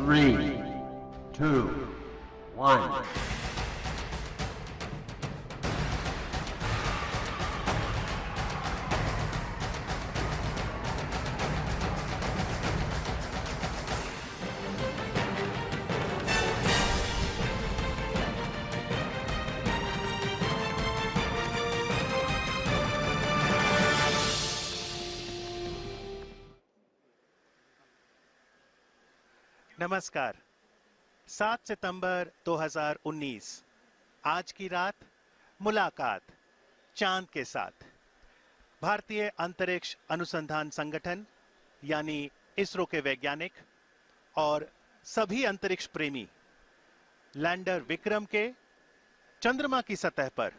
3, 2, 1. नमस्कार। 7 सितंबर 2019 आज की रात मुलाकात चांद के साथ। भारतीय अंतरिक्ष अनुसंधान संगठन यानी इसरो के वैज्ञानिक और सभी अंतरिक्ष प्रेमी लैंडर विक्रम के चंद्रमा की सतह पर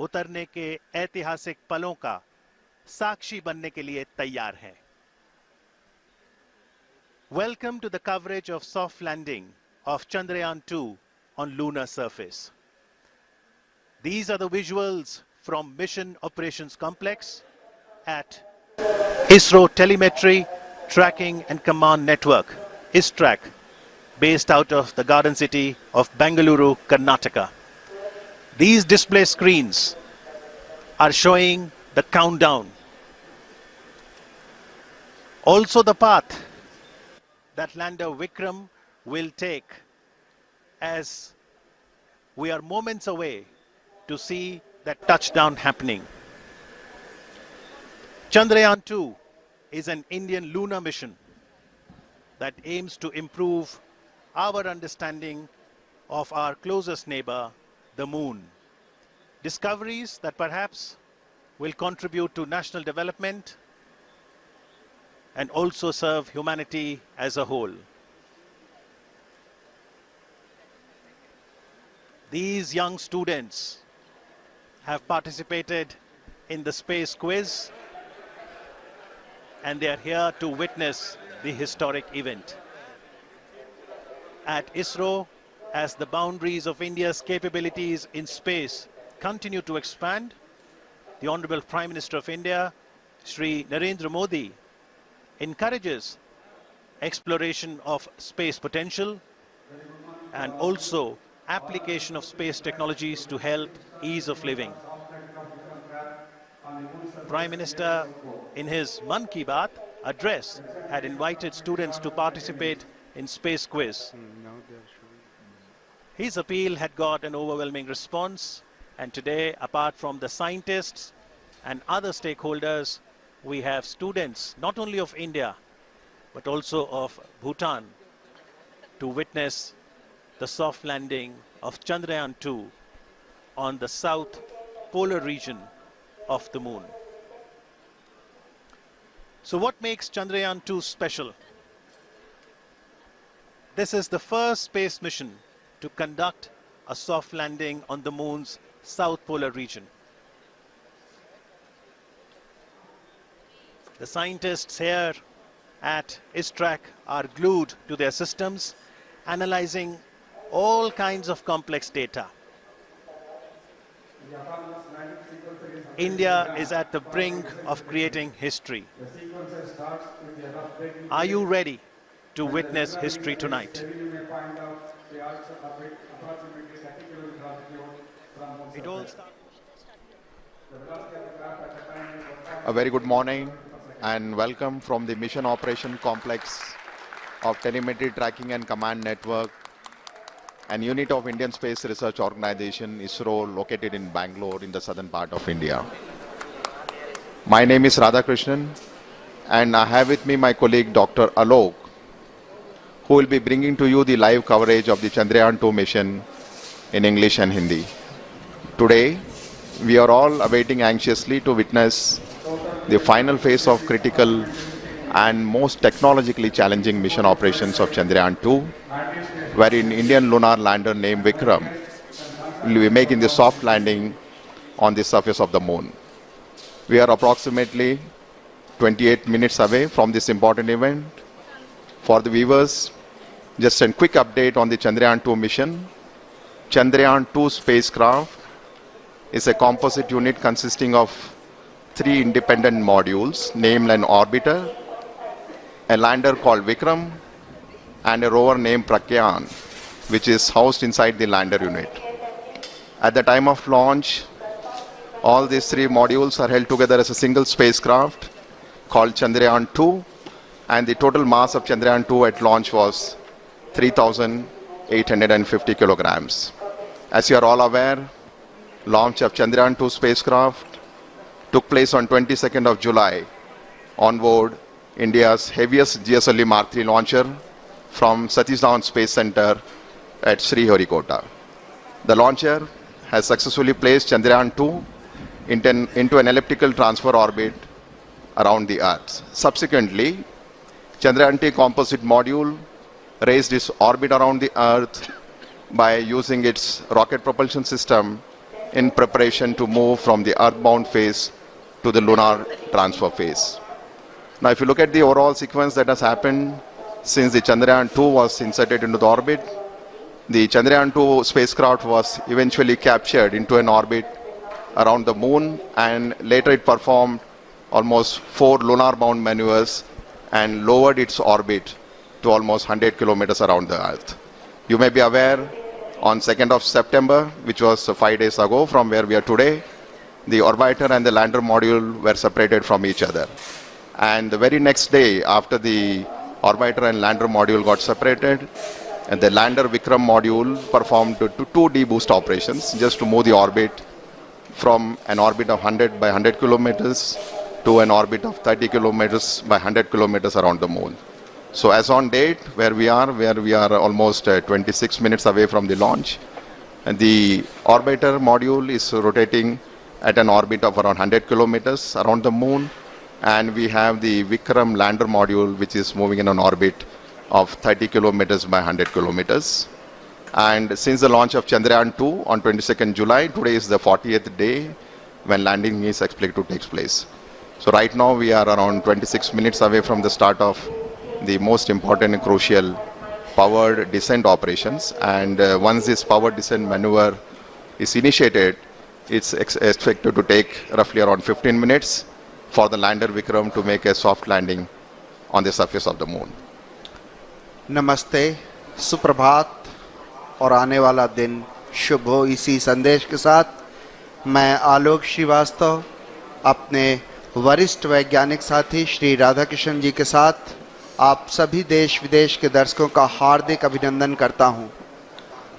उतरने के ऐतिहासिक पलों का साक्षी बनने के लिए तैयार हैं। Welcome to the coverage of soft landing of Chandrayaan 2 on lunar surface. These are the visuals from Mission Operations Complex at ISRO Telemetry Tracking and Command Network, ISTRAC, based out of the garden city of Bengaluru, Karnataka. These display screens are showing the countdown. Also the path that lander Vikram will take, as we are moments away to see that touchdown happening. Chandrayaan 2 is an Indian lunar mission that aims to improve our understanding of our closest neighbor, the moon. Discoveries that perhaps will contribute to national development and also serve humanity as a whole. These young students have participated in the space quiz and they are here to witness the historic event. At ISRO, as the boundaries of India's capabilities in space continue to expand, the Honorable Prime Minister of India, Shri Narendra Modi, encourages exploration of space potential and also application of space technologies to help ease of living. Prime Minister, in his Mann Ki Baat address, had invited students to participate in space quiz. His appeal had got an overwhelming response, and today, apart from the scientists and other stakeholders, we have students not only of India but also of Bhutan to witness the soft landing of Chandrayaan 2 on the south polar region of the moon. So what makes Chandrayaan 2 special? This is the first space mission to conduct a soft landing on the moon's south polar region. The scientists here at ISTRAC are glued to their systems, analyzing all kinds of complex data. India is at the brink of creating history. Are you ready to witness history tonight? It all starts. A very good morning and welcome from the Mission Operation Complex of Telemetry Tracking and Command Network, an unit of Indian Space Research Organization, ISRO, located in Bangalore in the southern part of India. My name is Radhakrishnan and I have with me my colleague Dr. Alok, who will be bringing to you the live coverage of the Chandrayaan 2 mission in English and Hindi. Today, we are all awaiting anxiously to witness the final phase of critical and most technologically challenging mission operations of Chandrayaan 2, wherein Indian lunar lander named Vikram will be making the soft landing on the surface of the moon. We are approximately 28 minutes away from this important event. For the viewers, just a quick update on the Chandrayaan 2 mission. Chandrayaan 2 spacecraft is a composite unit consisting of 3 independent modules, named an orbiter, a lander called Vikram, and a rover named Pragyan, which is housed inside the lander unit. At the time of launch, all these three modules are held together as a single spacecraft called Chandrayaan 2, and the total mass of Chandrayaan 2 at launch was 3,850 kilograms. As you are all aware, launch of Chandrayaan 2 spacecraft took place on 22nd of July on board India's heaviest GSLV Mark III launcher from Satish Dhawan Space Center at Sriharikota. The launcher has successfully placed Chandrayaan 2 into an elliptical transfer orbit around the Earth. Subsequently, Chandrayaan 2 composite module raised its orbit around the Earth by using its rocket propulsion system in preparation to move from the earthbound phase to the lunar transfer phase. Now, if you look at the overall sequence that has happened since the Chandrayaan 2 was inserted into the orbit, the Chandrayaan 2 spacecraft was eventually captured into an orbit around the moon, and later it performed almost 4 lunar-bound maneuvers and lowered its orbit to almost 100 kilometers around the Earth. You may be aware, on 2nd of September, which was 5 days ago from where we are today, the orbiter and the lander module were separated from each other. And the very next day, after the orbiter and lander module got separated, and the lander Vikram module performed two deboost operations just to move the orbit from an orbit of 100 by 100 kilometers to an orbit of 30 kilometers by 100 kilometers around the moon. So as on date, where we are almost 26 minutes away from the launch, and the orbiter module is rotating at an orbit of around 100 kilometers around the moon, and we have the Vikram lander module, which is moving in an orbit of 30 kilometers by 100 kilometers. And since the launch of Chandrayaan 2 on 22nd July, today is the 40th day when landing is expected to take place. So right now we are around 26 minutes away from the start of the most important and crucial powered descent operations. And once this powered descent maneuver is initiated, it's expected to take roughly around 15 minutes for the lander Vikram to make a soft landing on the surface of the moon. नमस्ते, सुप्रभात और आने वाला दिन शुभ हो। इसी संदेश के साथ मैं आलोक श्रीवास्तव अपने वरिष्ठ वैज्ञानिक साथी श्री राधाकृष्ण जी के साथ आप सभी देश विदेश के दर्शकों का हार्दिक अभिनंदन करता हूं।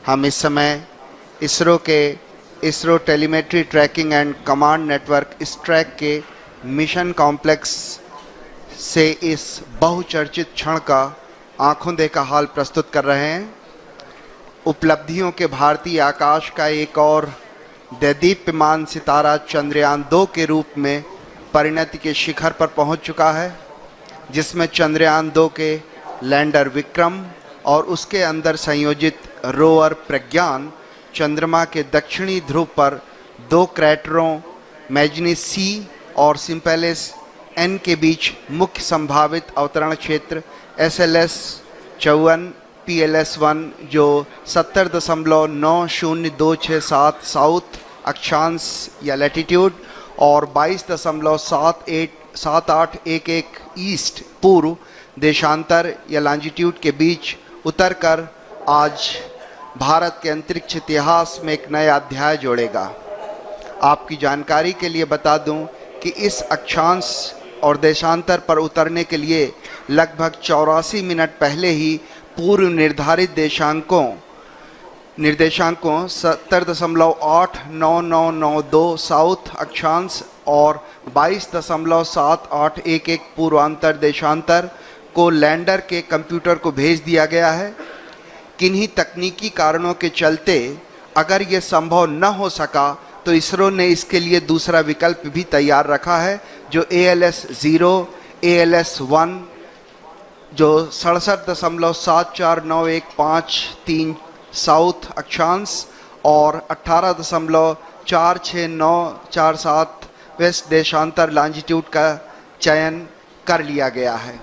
हम इस समय ISRO telemetry tracking and command network track के मिशन कॉम्प्लेक्स से इस बहुचर्चित क्षण का आंखों देखा हाल प्रस्तुत कर रहे हैं। उपलब्धियों के भारतीय आकाश का एक और दैदीप्यमान सितारा चंद्रयान 2 के रूप में परिणति के शिखर पर पहुंच चुका है, जिसमें चंद्रयान 2 के लैंडर विक्रम और उसके अंदर संयोजित रोवर प्रज्ञान चंद्रमा के दक्षिणी ध्रुव पर 2 क्रैटरों मैग्नीज सी और सिम्पेलिस एन के बीच मुख्य संभावित अवतरण क्षेत्र SLS 54 PLS1 जो 70.90267 साउथ अक्षांश या लैटिट्यूड और 22.7811 ईस्ट पूर्व देशांतर या लॉन्जिट्यूड के बीच उतरकर आज भारत के अंतरिक्ष इतिहास में एक नया अध्याय जोड़ेगा। आपकी जानकारी के लिए बता दूं कि इस अक्षांश और देशांतर पर उतरने के लिए लगभग 84 मिनट पहले ही पूर्व निर्धारित निर्देशांकों 70.89992 साउथ अक्षांश और 22.7811 पूर्वांतर देशांतर को लैंडर के कंप्यूटर को भेज दिया गया है। किन्हीं तकनीकी कारणों के चलते अगर ये संभव न हो सका तो इसरो ने इसके लिए दूसरा विकल्प भी तैयार रखा है, जो ALS 0 ALS 1 जो 67.74915 साउथ अक्षांश और 18.46947 वेस्ट देशांतर लॉन्जिट्यूड का चयन कर लिया गया है।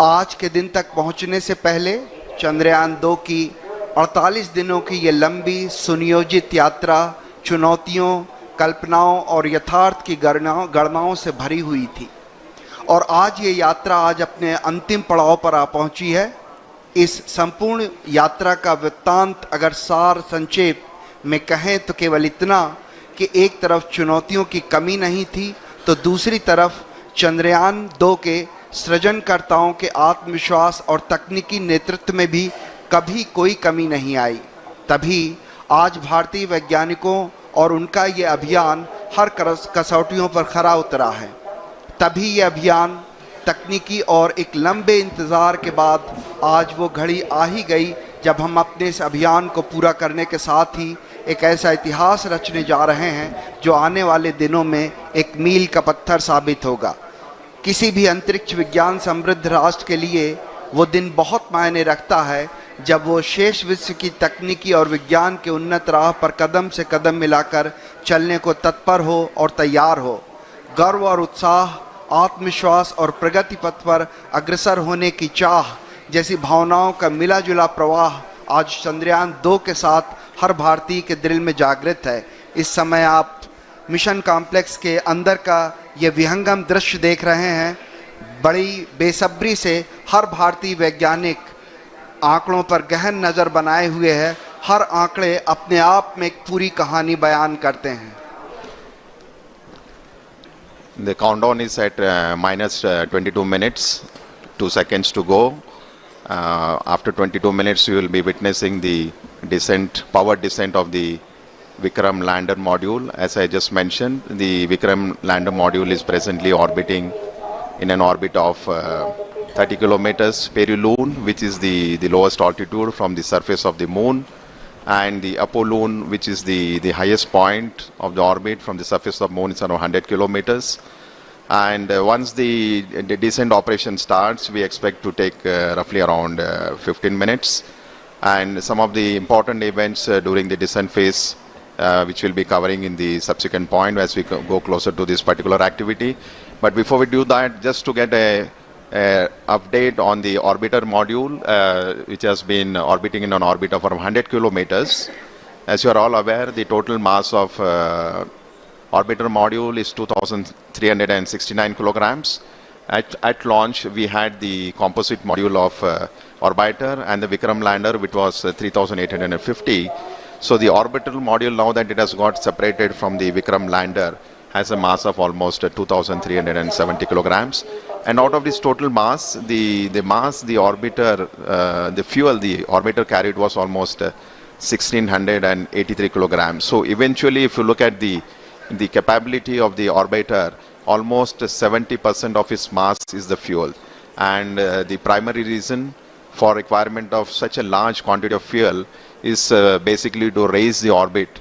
आज के दिन तक पहुंचने से पहले चंद्रयान 2 की 48 दिनों की ये लंबी सुनियोजित यात्रा चुनौतियों, कल्पनाओं और यथार्थ की गणनाओं से भरी हुई थी और आज ये यात्रा अपने अंतिम पड़ाव पर आ पहुंची है। इस संपूर्ण यात्रा का वृत्तांत अगर सार संक्षेप में कहें तो केवल इतना कि एक तरफ चुनौतियों की कमी नहीं थी तो दूसरी तरफ चंद्रयान 2 के सृजनकर्ताओं के आत्मविश्वास और तकनीकी नेतृत्व में भी कभी कोई कमी नहीं आई। तभी आज भारतीय वैज्ञानिकों और उनका ये अभियान हर कसौटियों पर खरा उतरा है। तभी ये अभियान तकनीकी और एक लंबे इंतज़ार के बाद आज वो घड़ी आ ही गई जब हम अपने इस अभियान को पूरा करने के साथ ही एक ऐसा इतिहास रचने जा रहे हैं जो आने वाले दिनों में एक मील का पत्थर साबित होगा। किसी भी अंतरिक्ष विज्ञान समृद्ध राष्ट्र के लिए वो दिन बहुत मायने रखता है जब वो शेष विश्व की तकनीकी और विज्ञान के उन्नत राह पर कदम से कदम मिलाकर चलने को तत्पर हो और तैयार हो। गर्व और उत्साह, आत्मविश्वास और प्रगति पथ पर अग्रसर होने की चाह जैसी भावनाओं का मिला जुला प्रवाह आज चंद्रयान 2 के साथ हर भारतीय के दिल में जागृत है। इस समय आप मिशन कॉम्प्लेक्स के अंदर का ये विहंगम दृश्य देख रहे हैं। बड़ी बेसब्री से हर भारतीय वैज्ञानिक आंकड़ों पर गहन नज़र बनाए हुए है। हर आंकड़े अपने आप में एक पूरी कहानी बयान करते हैं। The countdown is at -22 minutes, 2 seconds to go. After 22 minutes, you will be witnessing the descent, powered descent of the Vikram lander module. As I just mentioned, the Vikram lander module is presently orbiting in an orbit of 30 kilometers perihelion, which is the lowest altitude from the surface of the moon, and the apolune, which is the highest point of the orbit from the surface of moon, is around 100 kilometers. And once the descent operation starts, we expect to take roughly around 15 minutes. And some of the important events during the descent phase, which we'll be covering in the subsequent point as we go closer to this particular activity. But before we do that, just to get a update on the orbiter module, which has been orbiting in an orbit of around 100 kilometers. As you are all aware, the total mass of orbiter module is 2,369 kilograms. At launch, we had the composite module of orbiter and the Vikram lander, which was 3,850. So the orbital module, now that it has got separated from the Vikram lander, has a mass of almost 2,370 kilograms. And out of this total mass, the orbiter, the fuel the orbiter carried was almost 1,683 kilograms. So eventually, if you look at the capability of the orbiter, almost 70% of its mass is the fuel. And the primary reason for requirement of such a large quantity of fuel is basically to raise the orbit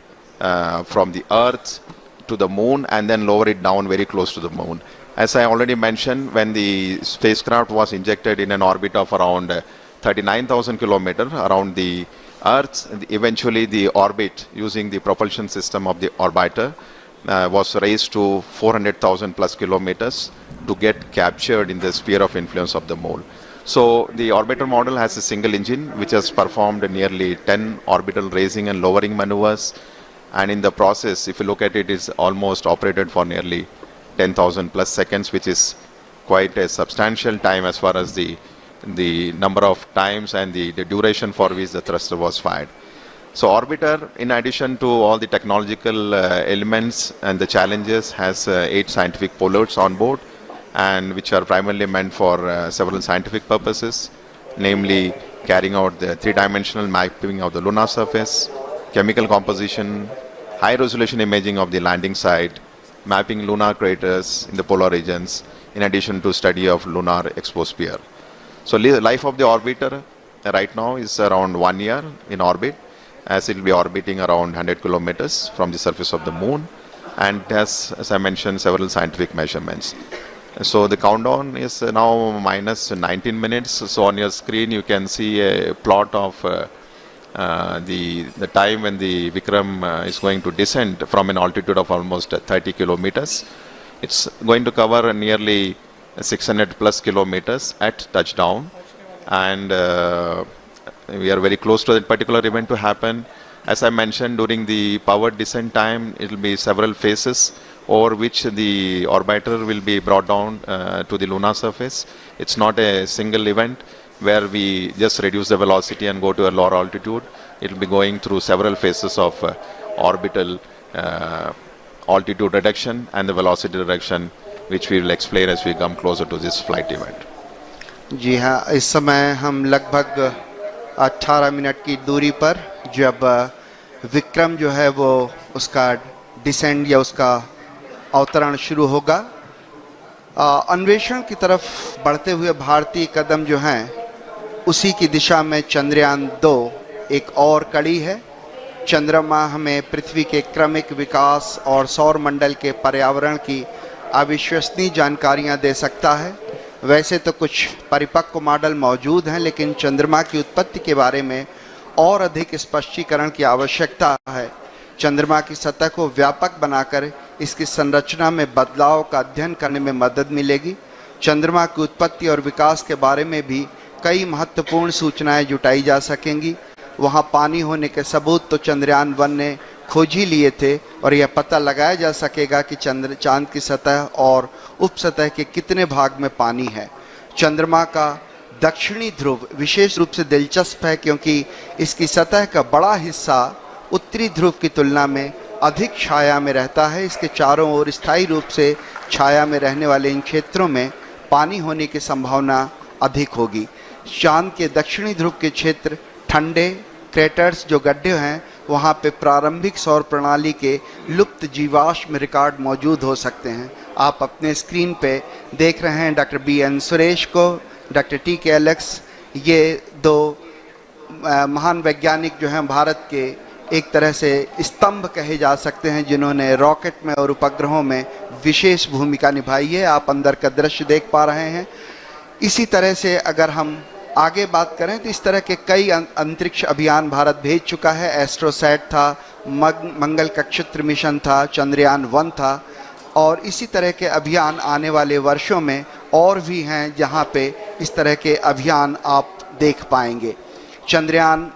from the Earth to the moon and then lower it down very close to the moon. As I already mentioned, when the spacecraft was injected in an orbit of around 39,000 kilometers around the Earth, eventually the orbit using the propulsion system of the orbiter was raised to 400,000 plus kilometers to get captured in the sphere of influence of the moon. So the orbiter model has a single engine which has performed nearly 10 orbital raising and lowering maneuvers, and in the process, if you look at it, is almost operated for nearly 10,000 plus seconds, which is quite a substantial time as far as the number of times and the duration for which the thruster was fired. So orbiter, in addition to all the technological elements and the challenges, has 8 scientific payloads on board, and which are primarily meant for several scientific purposes, namely carrying out the 3-dimensional mapping of the lunar surface, chemical composition, high resolution imaging of the landing site, mapping lunar craters in the polar regions, in addition to study of lunar exosphere. So life of the orbiter right now is around 1 year in orbit, as it will be orbiting around 100 kilometers from the surface of the moon, and has, as I mentioned, several scientific measurements. So the countdown is now minus 19 minutes. So on your screen you can see a plot of the time when the Vikram is going to descend from an altitude of almost 30 kilometers. It's going to cover nearly 600 plus kilometers at touchdown, and we are very close to that particular event to happen. As I mentioned, during the powered descent time, it will be several phases over which the orbiter will be brought down to the lunar surface. It's not a single event. where we just reduce the velocity and go to a lower altitude. It will be going through several phases of orbital altitude reduction and the velocity reduction, which we will explain as we come closer to this flight event. जी हाँ, इस समय हम लगभग 18 minute की दूरी पर जब विक्रम जो है वो उसका डिसेंड या उसका अवतरण शुरू होगा, अन्वेषण की तरफ बढ़ते हुए भारतीय कदम जो हैं उसी की दिशा में चंद्रयान 2 एक और कड़ी है। चंद्रमा हमें पृथ्वी के क्रमिक विकास और सौर मंडल के पर्यावरण की अविश्वसनीय जानकारियां दे सकता है। वैसे तो कुछ परिपक्व मॉडल मौजूद हैं, लेकिन चंद्रमा की उत्पत्ति के बारे में और अधिक स्पष्टीकरण की आवश्यकता है। चंद्रमा की सतह को व्यापक बनाकर इसकी संरचना में बदलाव का अध्ययन करने में मदद मिलेगी। चंद्रमा की उत्पत्ति और विकास के बारे में भी कई महत्वपूर्ण सूचनाएं जुटाई जा सकेंगी। वहां पानी होने के सबूत तो चंद्रयान 1 ने खोज ही लिए थे और यह पता लगाया जा सकेगा कि चांद की सतह और उपसतह के कितने भाग में पानी है। चंद्रमा का दक्षिणी ध्रुव विशेष रूप से दिलचस्प है, क्योंकि इसकी सतह का बड़ा हिस्सा उत्तरी ध्रुव की तुलना में अधिक छाया में रहता है। इसके चारों ओर स्थायी रूप से छाया में रहने वाले इन क्षेत्रों में पानी होने की संभावना अधिक होगी। चांद के दक्षिणी ध्रुव के क्षेत्र ठंडे क्रेटर्स जो गड्ढे हैं, वहाँ पे प्रारंभिक सौर प्रणाली के लुप्त जीवाश्म रिकॉर्ड मौजूद हो सकते हैं। आप अपने स्क्रीन पे देख रहे हैं डॉक्टर BN सुरेश को, डॉक्टर TK एलेक्स, ये दो महान वैज्ञानिक जो हैं भारत के एक तरह से स्तंभ कहे जा सकते हैं, जिन्होंने रॉकेट में और उपग्रहों में विशेष भूमिका निभाई है। आप अंदर का दृश्य देख पा रहे हैं। इसी तरह से अगर हम आगे बात करें तो इस तरह के कई अंतरिक्ष अभियान भारत भेज चुका है। एस्ट्रोसैट था, मंगल कक्षत्र मिशन था, चंद्रयान 1 था, और इसी तरह के अभियान आने वाले वर्षों में और भी हैं जहां पे इस तरह के अभियान आप देख पाएंगे। चंद्रयान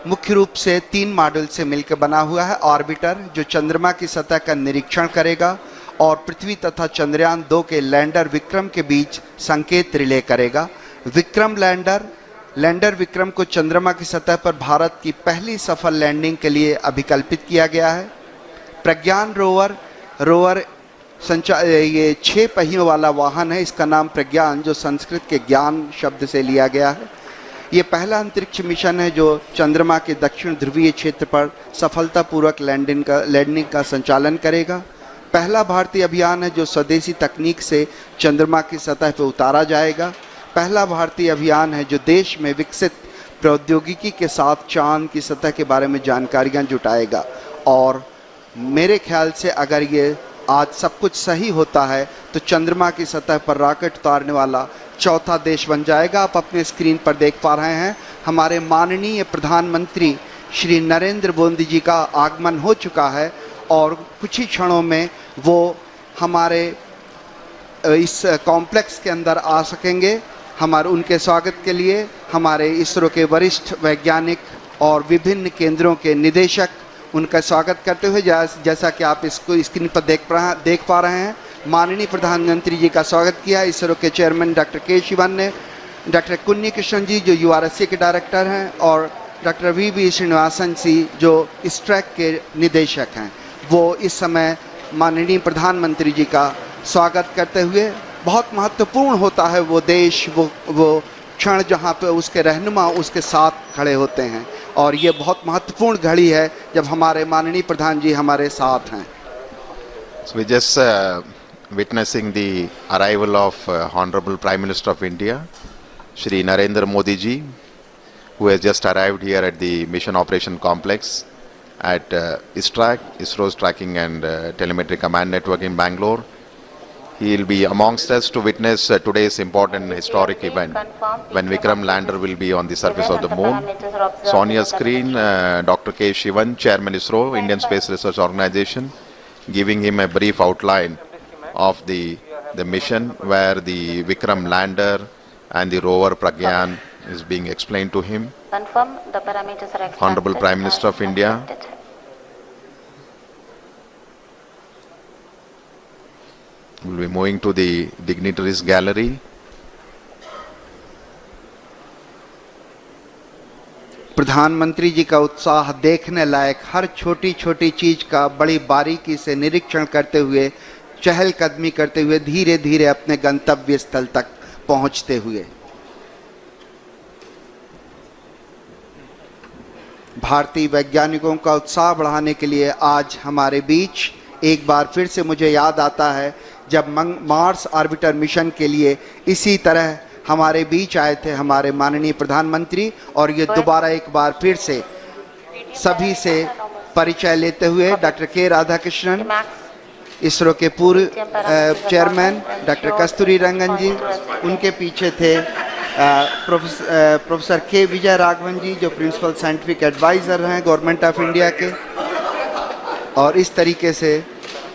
मुख्य रूप से 3 मॉड्यूल से मिलकर बना हुआ है। ऑर्बिटर जो चंद्रमा की सतह का निरीक्षण करेगा और पृथ्वी तथा चंद्रयान 2 के लैंडर विक्रम के बीच संकेत रिले करेगा। विक्रम लैंडर विक्रम को चंद्रमा की सतह पर भारत की पहली सफल लैंडिंग के लिए अभिकल्पित किया गया है। प्रज्ञान रोवर ये 6 पहियों वाला वाहन है। इसका नाम प्रज्ञान, जो संस्कृत के ज्ञान शब्द से लिया गया है। ये पहला अंतरिक्ष मिशन है जो चंद्रमा के दक्षिण ध्रुवीय क्षेत्र पर सफलतापूर्वक लैंडिंग का संचालन करेगा। पहला भारतीय अभियान है जो स्वदेशी तकनीक से चंद्रमा की सतह पर उतारा जाएगा। पहला भारतीय अभियान है जो देश में विकसित प्रौद्योगिकी के साथ चांद की सतह के बारे में जानकारियां जुटाएगा। और मेरे ख्याल से अगर ये आज सब कुछ सही होता है तो चंद्रमा की सतह पर रॉकेट उतारने वाला चौथा देश बन जाएगा। आप अपने स्क्रीन पर देख पा रहे हैं हमारे माननीय प्रधानमंत्री श्री नरेंद्र मोदी जी का आगमन हो चुका है और कुछ ही क्षणों में वो हमारे इस कॉम्प्लेक्स के अंदर आ सकेंगे। हमारे उनके स्वागत के लिए हमारे इसरो के वरिष्ठ वैज्ञानिक और विभिन्न केंद्रों के निदेशक उनका स्वागत करते हुए जैसा कि आप इसको स्क्रीन पर देख पा रहे हैं, माननीय प्रधानमंत्री जी का स्वागत किया। इसरो के चेयरमैन डॉक्टर के शिवन ने, डॉक्टर कुन्नी कृष्णन जी जो URSC के डायरेक्टर हैं और डॉक्टर VV श्रीनिवासन जी जो इस ट्रैक के निदेशक हैं, वो इस समय माननीय प्रधानमंत्री जी का स्वागत करते हुए, बहुत महत्वपूर्ण होता है वो देश, वो क्षण जहाँ पे उसके रहनुमा उसके साथ खड़े होते हैं, और ये बहुत महत्वपूर्ण घड़ी है जब हमारे माननीय प्रधान जी हमारे साथ हैं। So we just witnessing the arrival of Honorable Prime Minister of India, Shri Narendra Modi ji, who has just arrived here at the Mission Operation Complex at ISRO's Tracking and Telemetry Command Network in Bangalore. He will be amongst us to witness today's important historic event when Vikram lander will be on the surface of the moon. So on your screen, Dr. K. Shivan, Chairman ISRO, Indian Space Research Organization, giving him a brief outline of the mission where the Vikram lander and the rover Pragyan is being explained to him. Confirm the parameters are extracted. Honorable Prime Minister of India. We'll be moving to the Dignitaries Gallery. प्रधानमंत्री जी का उत्साह देखने लायक, हर छोटी छोटी चीज का बड़ी बारीकी से निरीक्षण करते हुए, चहलकदमी करते हुए धीरे धीरे अपने गंतव्य स्थल तक पहुंचते हुए। भारतीय वैज्ञानिकों का उत्साह बढ़ाने के लिए आज हमारे बीच एक बार फिर से मुझे याद आता है जब मार्स ऑर्बिटर मिशन के लिए इसी तरह हमारे बीच आए थे हमारे माननीय प्रधानमंत्री, और ये दोबारा एक बार फिर से सभी से परिचय लेते हुए डॉक्टर के राधाकृष्णन, इसरो के पूर्व चेयरमैन डॉक्टर कस्तूरी रंगन जी, उनके पीछे थे प्रोफेसर के विजय राघवन जी जो प्रिंसिपल साइंटिफिक एडवाइजर हैं गवर्नमेंट ऑफ इंडिया के, और इस तरीके से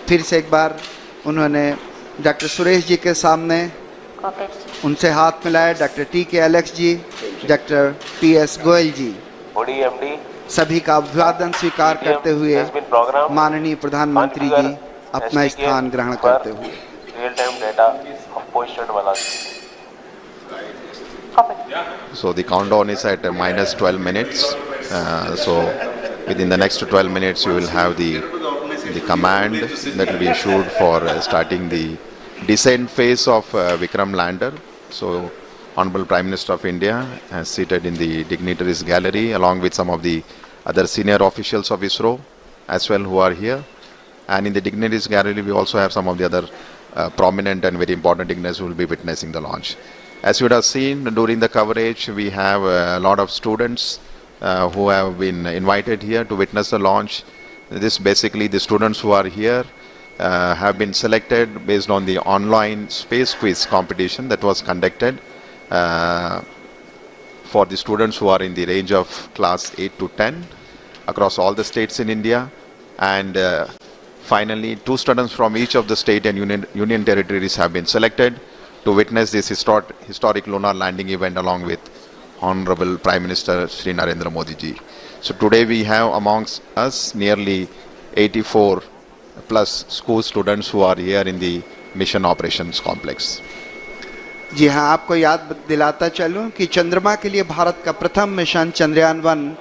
फिर से एक बार उन्होंने डॉक्टर सुरेश जी के सामने उनसे हाथ मिलाया, डॉक्टर टी के एलेक्स जी, डॉक्टर पी एस गोयल जी, सभी का अभिवादन स्वीकार करते हुए माननीय प्रधानमंत्री जी अपना स्थान ग्रहण करते हुए। So the countdown is at minus 12 minutes. So within the next 12 minutes you will have the command that will be issued for starting the descent phase of Vikram lander. So Honorable Prime Minister of India is seated in the Dignitaries gallery along with some of the other senior officials of ISRO as well who are here. And in the Dignitaries gallery we also have some of the other prominent and very important dignitaries who will be witnessing the launch. As you would have seen during the coverage, we have a lot of students who have been invited here to witness the launch. This basically the students who are here have been selected based on the online space quiz competition that was conducted for the students who are in the range of class 8 to 10 across all the states in India. And finally, 2 students from each of the state and union territories have been selected to witness this historic lunar landing event along with Honorable Prime Minister Shri Narendra Modi ji. So today we have amongst us nearly 84 plus school students who are here in the mission operations complex. जी हाँ, आपको याद दिलाता चलूं कि चंद्रमा के लिए भारत का प्रथम मिशन चंद्रयान 1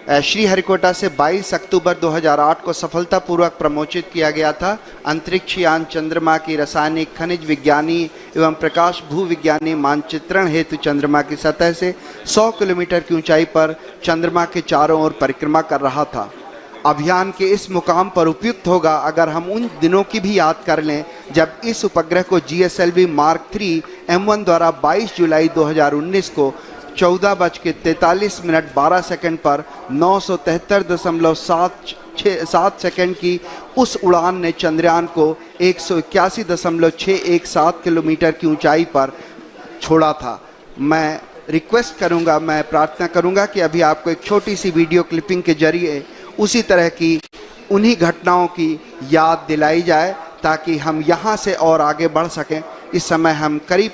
श्रीहरिकोटा से 22 अक्टूबर 2008 को सफलतापूर्वक प्रमोचित किया गया था। अंतरिक्ष यान चंद्रमा की रासायनिक, खनिज विज्ञानी एवं प्रकाश भूविज्ञानी मानचित्रण हेतु चंद्रमा की सतह से 100 किलोमीटर की ऊंचाई पर चंद्रमा के चारों ओर परिक्रमा कर रहा था। अभियान के इस मुकाम पर उपयुक्त होगा अगर हम उन दिनों की भी याद कर लें जब इस उपग्रह को GSLV Mark 3 M1 द्वारा 22 जुलाई 2019 को 14:43 12 सेकंड पर 973.7 सेकंड की उस उड़ान ने चंद्रयान को 181.617 किलोमीटर की ऊंचाई पर छोड़ा था। मैं रिक्वेस्ट करूंगा, मैं प्रार्थना करूंगा कि अभी आपको एक छोटी सी वीडियो क्लिपिंग के जरिए उसी तरह की उन्हीं घटनाओं की याद दिलाई जाए ताकि हम यहाँ से और आगे बढ़ सकें। इस समय हम करीब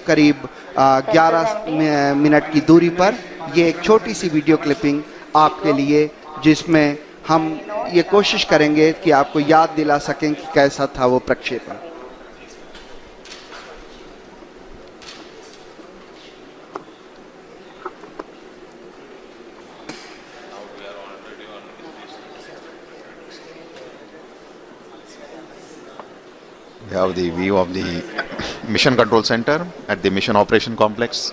11 मिनट की दूरी पर ये एक छोटी सी वीडियो क्लिपिंग आपके लिए, जिसमें हम ये कोशिश करेंगे कि आपको याद दिला सकें कि कैसा था वो प्रक्षेपण। We have the view of the Mission Control Center at the Mission Operation Complex.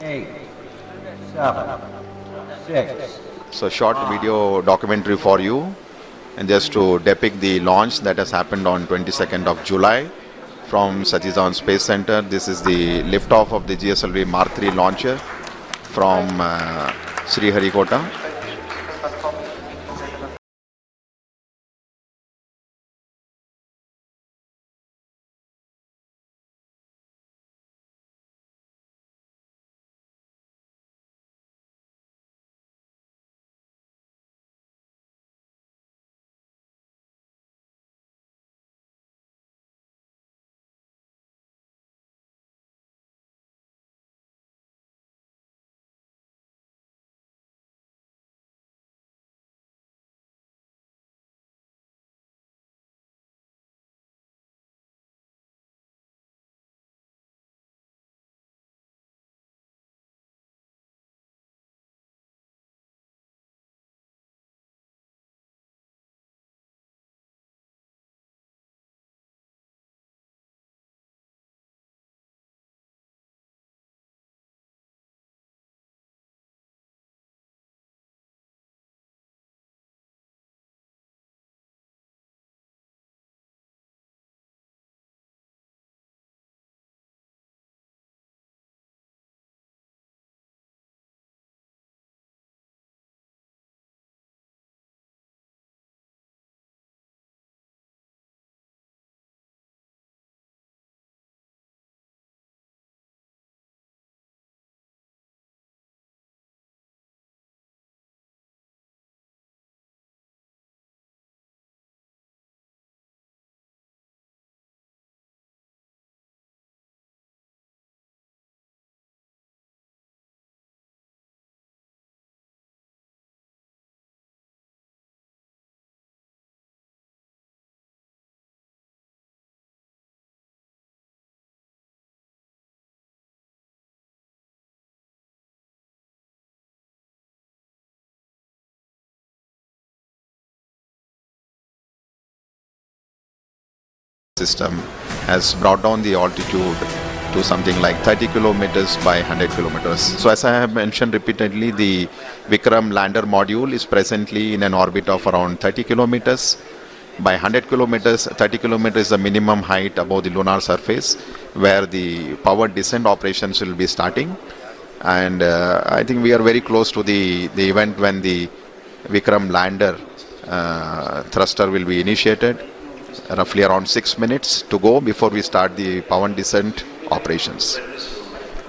8, 7, 6. So short video documentary for you, and just to depict the launch that has happened on 22nd of July from Satish Dhawan Space Center. This is the liftoff of the GSLV Mark 3 launcher from Sriharikota. system has brought down the altitude to something like 30 kilometers by 100 kilometers. So as I have mentioned repeatedly, the Vikram lander module is presently in an orbit of around 30 kilometers. By 100 kilometers, 30 kilometers is the minimum height above the lunar surface where the powered descent operations will be starting. And I think we are very close to the event when the Vikram lander thruster will be initiated. Roughly around 6 minutes to go before we start the power descent operations.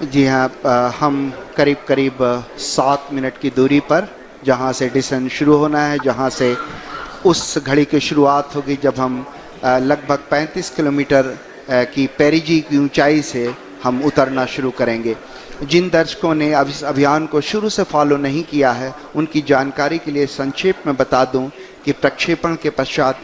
जी हाँ, हम करीब करीब 7 minute की दूरी पर जहाँ से decent शुरू होना है, जहाँ से उस घड़ी की शुरुआत होगी जब हम लगभग 35 किलोमीटर की पेरिजी की ऊंचाई से हम उतरना शुरू करेंगे। जिन दर्शकों ने अब इस अभियान को शुरू से फॉलो नहीं किया है, उनकी जानकारी के लिए संक्षेप में बता दूं कि प्रक्षेपण के पश्चात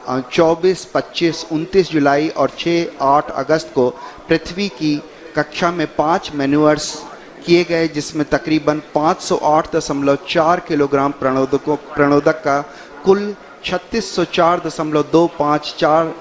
24, 25, 29 जुलाई और 6-8 अगस्त को पृथ्वी की कक्षा में 5 मैन्यूअर्स किए गए, जिसमें तकरीबन 508.4 किलोग्राम प्रणोदक का कुल 3604.254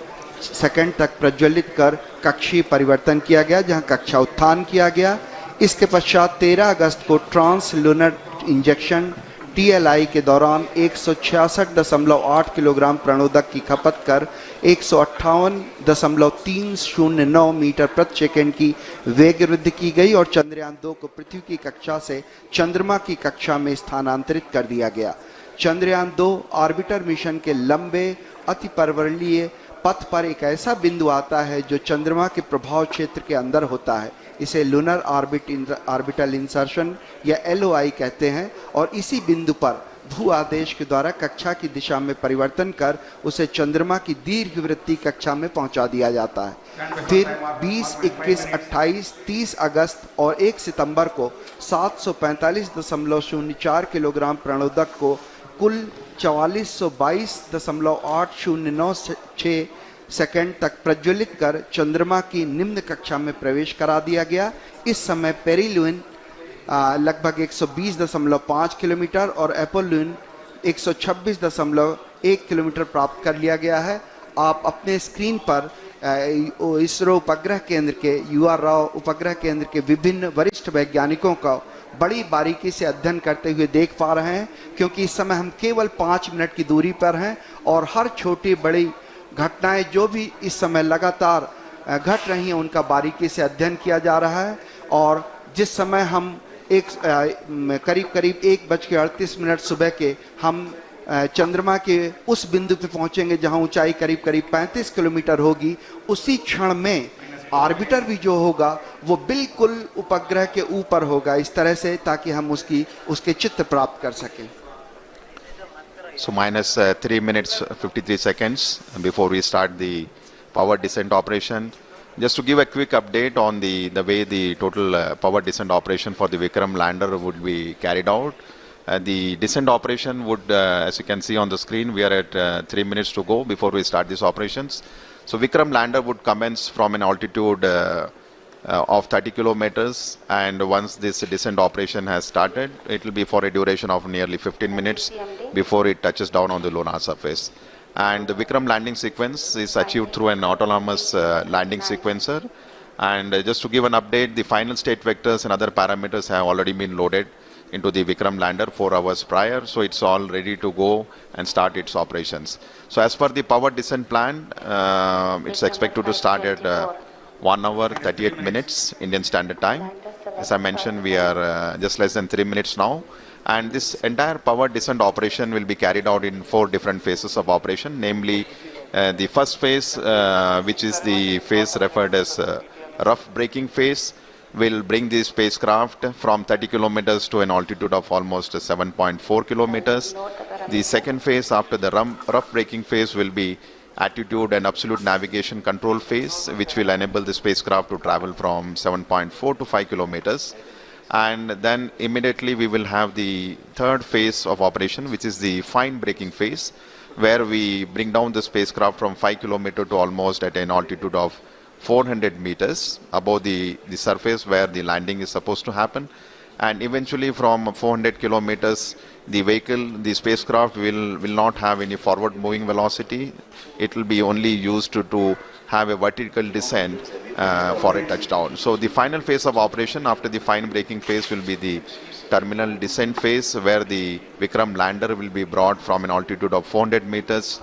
सेकंड तक प्रज्वलित कर कक्षीय परिवर्तन किया गया, जहां कक्षा उत्थान किया गया। इसके पश्चात 13 अगस्त को ट्रांस लूनर इंजेक्शन TLI के दौरान 166.8 किलोग्राम प्रणोदक की खपत कर 158.309 मीटर प्रति सेकंड की वेग वृद्धि की गई और चंद्रयान 2 को पृथ्वी की कक्षा से चंद्रमा की कक्षा में स्थानांतरित कर दिया गया। चंद्रयान 2 ऑर्बिटर मिशन के लंबे अतिपर्वणीय पथ पर एक ऐसा बिंदु आता है जो चंद्रमा के प्रभाव क्षेत्र के अंदर होता है। इसे लूनर ऑर्बिटल इंसर्शन या LOI कहते हैं और इसी बिंदु पर भू आदेश के द्वारा कक्षा की दिशा में परिवर्तन कर उसे चंद्रमा की दीर्घवृत्तीय कक्षा में पहुंचा दिया जाता है। फिर 20, 21, 28, 30 अगस्त और 1 सितंबर को 745.04 किलोग्राम प्रणोदक को कुल 4422.809 सेकंड तक प्रज्वलित कर चंद्रमा की निम्न कक्षा में प्रवेश करा दिया गया। इस समय पेरिलून लगभग 120.5 किलोमीटर और एपोलून 126.1 किलोमीटर प्राप्त कर लिया गया है। आप अपने स्क्रीन पर इसरो उपग्रह केंद्र के UR राव उपग्रह केंद्र के विभिन्न वरिष्ठ वैज्ञानिकों का बड़ी बारीकी से अध्ययन करते हुए देख पा रहे हैं, क्योंकि इस समय हम केवल 5 मिनट की दूरी पर हैं और हर छोटी बड़ी घटनाएं जो भी इस समय लगातार घट रही हैं उनका बारीकी से अध्ययन किया जा रहा है। और जिस समय हम करीब 1:38 सुबह के हम चंद्रमा के उस बिंदु पे पहुंचेंगे जहां ऊंचाई करीब 35 किलोमीटर होगी, उसी क्षण में ऑर्बिटर भी जो होगा वो बिल्कुल उपग्रह के ऊपर होगा, इस तरह से ताकि हम उसके चित्र प्राप्त कर सकें। So minus 3 minutes 53 seconds before we start the power descent operation. Just to give a quick update on the way the total power descent operation for the Vikram lander would be carried out. The descent operation would, as you can see on the screen, we are at 3 minutes to go before we start these operations. So Vikram lander would commence from an altitude of 30 kilometers, and once this descent operation has started, it will be for a duration of nearly 15 minutes before it touches down on the lunar surface. And the Vikram landing sequence is achieved through an autonomous landing sequencer. And just to give an update, the final state vectors and other parameters have already been loaded into the Vikram lander 4 hours prior, so it's all ready to go and start its operations. So as per the power descent plan, it's expected to start at 1 hour 38 minutes Indian Standard Time. As I mentioned, we are just less than 3 minutes now, and this entire power descent operation will be carried out in 4 different phases of operation, namely the first phase, which is the phase referred as rough braking phase, will bring the spacecraft from 30 kilometers to an altitude of almost 7.4 kilometers. The second phase after the rough braking phase will be attitude and absolute navigation control phase, which will enable the spacecraft to travel from 7.4 to 5 kilometers. And then immediately we will have the third phase of operation, which is the fine braking phase, where we bring down the spacecraft from 5 kilometers to almost at an altitude of 400 meters above the surface where the landing is supposed to happen. and eventually from 400 kilometers, the spacecraft will not have any forward moving velocity. It will be only used to have a vertical descent for a touchdown. So the final phase of operation after the fine braking phase will be the terminal descent phase, where the Vikram lander will be brought from an altitude of 400 meters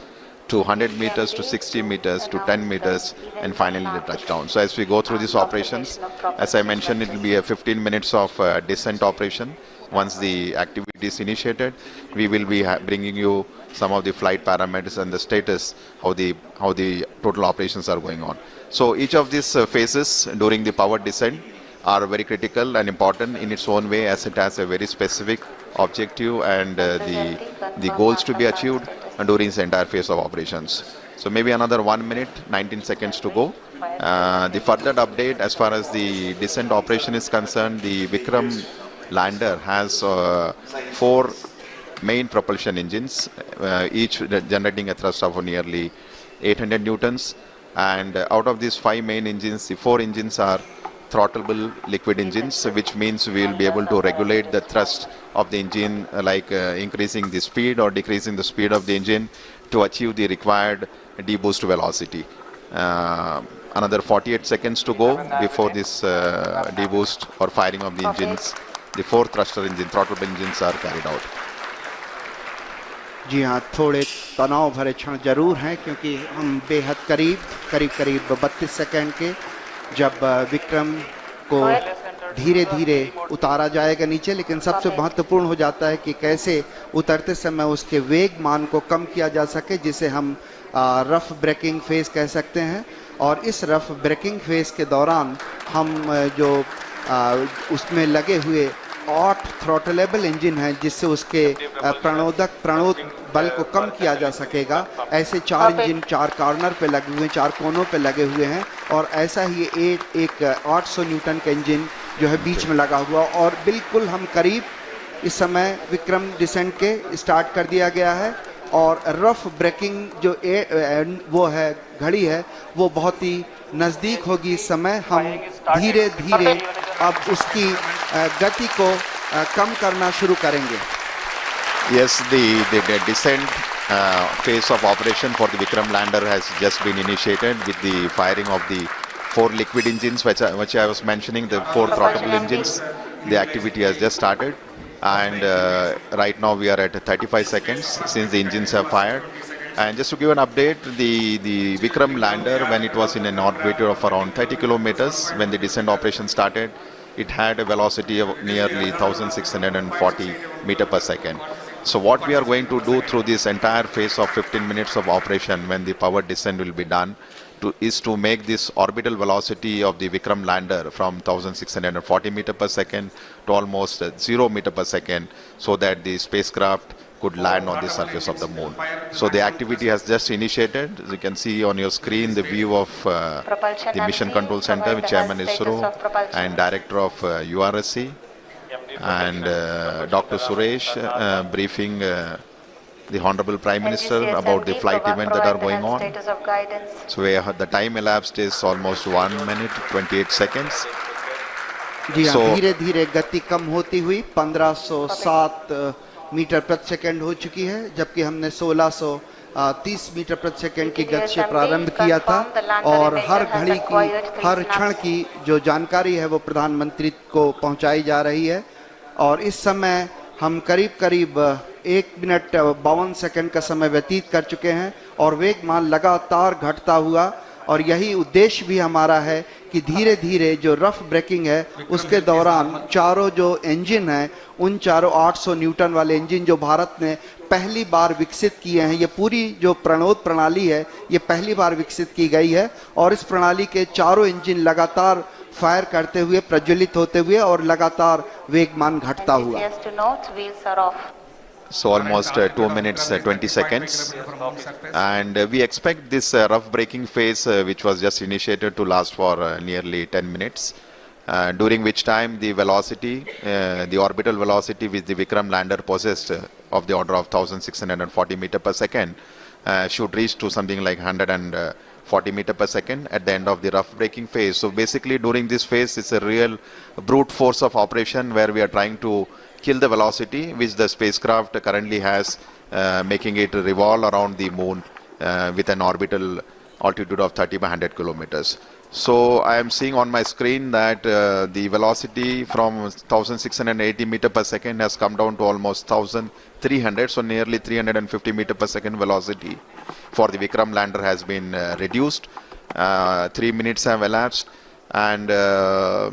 to 100 meters to 60 meters to 10 meters and finally the touchdown. So as we go through these operations, as I mentioned, it will be a 15 minutes of descent operation. Once the activity is initiated, we will be bringing you some of the flight parameters and the status, how the total operations are going on. So each of these phases during the powered descent are very critical and important in its own way, as it has a very specific objective and the goals to be achieved during this entire phase of operations. So maybe another 1 minute, 19 seconds to go. The further update as far as the descent operation is concerned, the Vikram lander has 4 main propulsion engines, each generating a thrust of nearly 800 newtons. And out of these 5 main engines, the 4 engines are throttleable liquid engines, which means we will be able to regulate the thrust of the engine, like increasing the speed or decreasing the speed of the engine to achieve the required deboost velocity. Another 48 seconds to go before this deboost or firing of the engines. The 4 thruster engine, throttleable engines are carried out. जी हाँ, थोड़े तनाव भरे क्षण जरूर हैं, क्योंकि हम बेहद करीब 32 सेकंड के जब विक्रम को धीरे धीरे उतारा जाएगा नीचे, लेकिन सबसे महत्वपूर्ण हो जाता है कि कैसे उतरते समय उसके वेग मान को कम किया जा सके, जिसे हम रफ ब्रेकिंग फेज कह सकते हैं। और इस रफ ब्रेकिंग फेज के दौरान हम जो उसमें लगे हुए 8 थ्रॉटलेबल इंजन हैं, जिससे उसके प्रणोद बल को कम किया जा सकेगा। ऐसे 4 इंजन 4 कॉर्नर पे लगे हुए हैं, 4 कोनों पे लगे हुए हैं, और ऐसा ही एक 800 न्यूटन का इंजन जो है बीच में लगा हुआ। और बिल्कुल हम करीब इस समय विक्रम डिसेंट के स्टार्ट कर दिया गया है, और रफ ब्रेकिंग जो वो है घड़ी है, वो बहुत ही नज़दीक होगी। इस समय हम धीरे धीरे अब उसकी गति को कम करना शुरू करेंगे। Yes, the descent phase of operation for the Vikram lander has just been initiated with the firing of the 4 liquid engines, which I was mentioning, the 4 throttleable engines. The activity has just started, and right now we are at 35 seconds since the engines have fired. And just to give an update, the Vikram lander, when it was in an orbit of around 30 kilometers, when the descent operation started, it had a velocity of nearly 1640 meter per second. So what we are going to do through this entire phase of 15 minutes of operation, when the powered descent will be done, is to make this orbital velocity of the Vikram lander from 1640 meter per second to almost 0 meter per second, so that the spacecraft could land on the surface of the moon. So the activity has just initiated. As you can see on your screen, the view of the Mission Control Center with Chairman ISRO and Director of URSC, and Dr. Suresh briefing the Honorable Prime Minister about the flight event that are going on. So the time elapsed is almost 1 minute 28 seconds. जी हाँ, धीरे धीरे गति कम होती हुई 1507 metre प्रति second हो चुकी है, जबकि हमने 1630 मीटर प्रति सेकंड की गति से प्रारंभ किया था। और हर घड़ी की, हर क्षण की जो जानकारी है वो प्रधानमंत्री को पहुंचाई जा रही है। और इस समय हम करीब 1 मिनट 52 सेकंड का समय व्यतीत कर चुके हैं, और वेगमान लगातार घटता हुआ। और यही उद्देश्य भी हमारा है कि धीरे धीरे जो रफ ब्रेकिंग है उसके दौरान चारों जो इंजन हैं, उन चारों 800 न्यूटन वाले इंजन जो भारत ने पहली बार विकसित किए हैं, ये पूरी जो प्रणोद प्रणाली है ये पहली बार विकसित की गई है। और इस प्रणाली के चारों इंजन लगातार फायर करते हुए, प्रज्वलित होते हुए और लगातार वेगमान घटता हुआ। So almost 2 minutes 20 seconds, and we expect this rough braking phase, which was just initiated, to last for nearly 10 minutes, during which time the velocity, the orbital velocity which the Vikram lander possessed of the order of 1640 meter per second should reach to something like 140 40 meter per second at the end of the rough braking phase. So basically during this phase, it's a real brute force of operation where we are trying to kill the velocity which the spacecraft currently has, making it revolve around the moon with an orbital altitude of 30 by 100 kilometers. So I am seeing on my screen that the velocity from 1680 meter per second has come down to almost 1300, so nearly 350 meter per second velocity for the Vikram lander has been reduced. 3 minutes have elapsed, and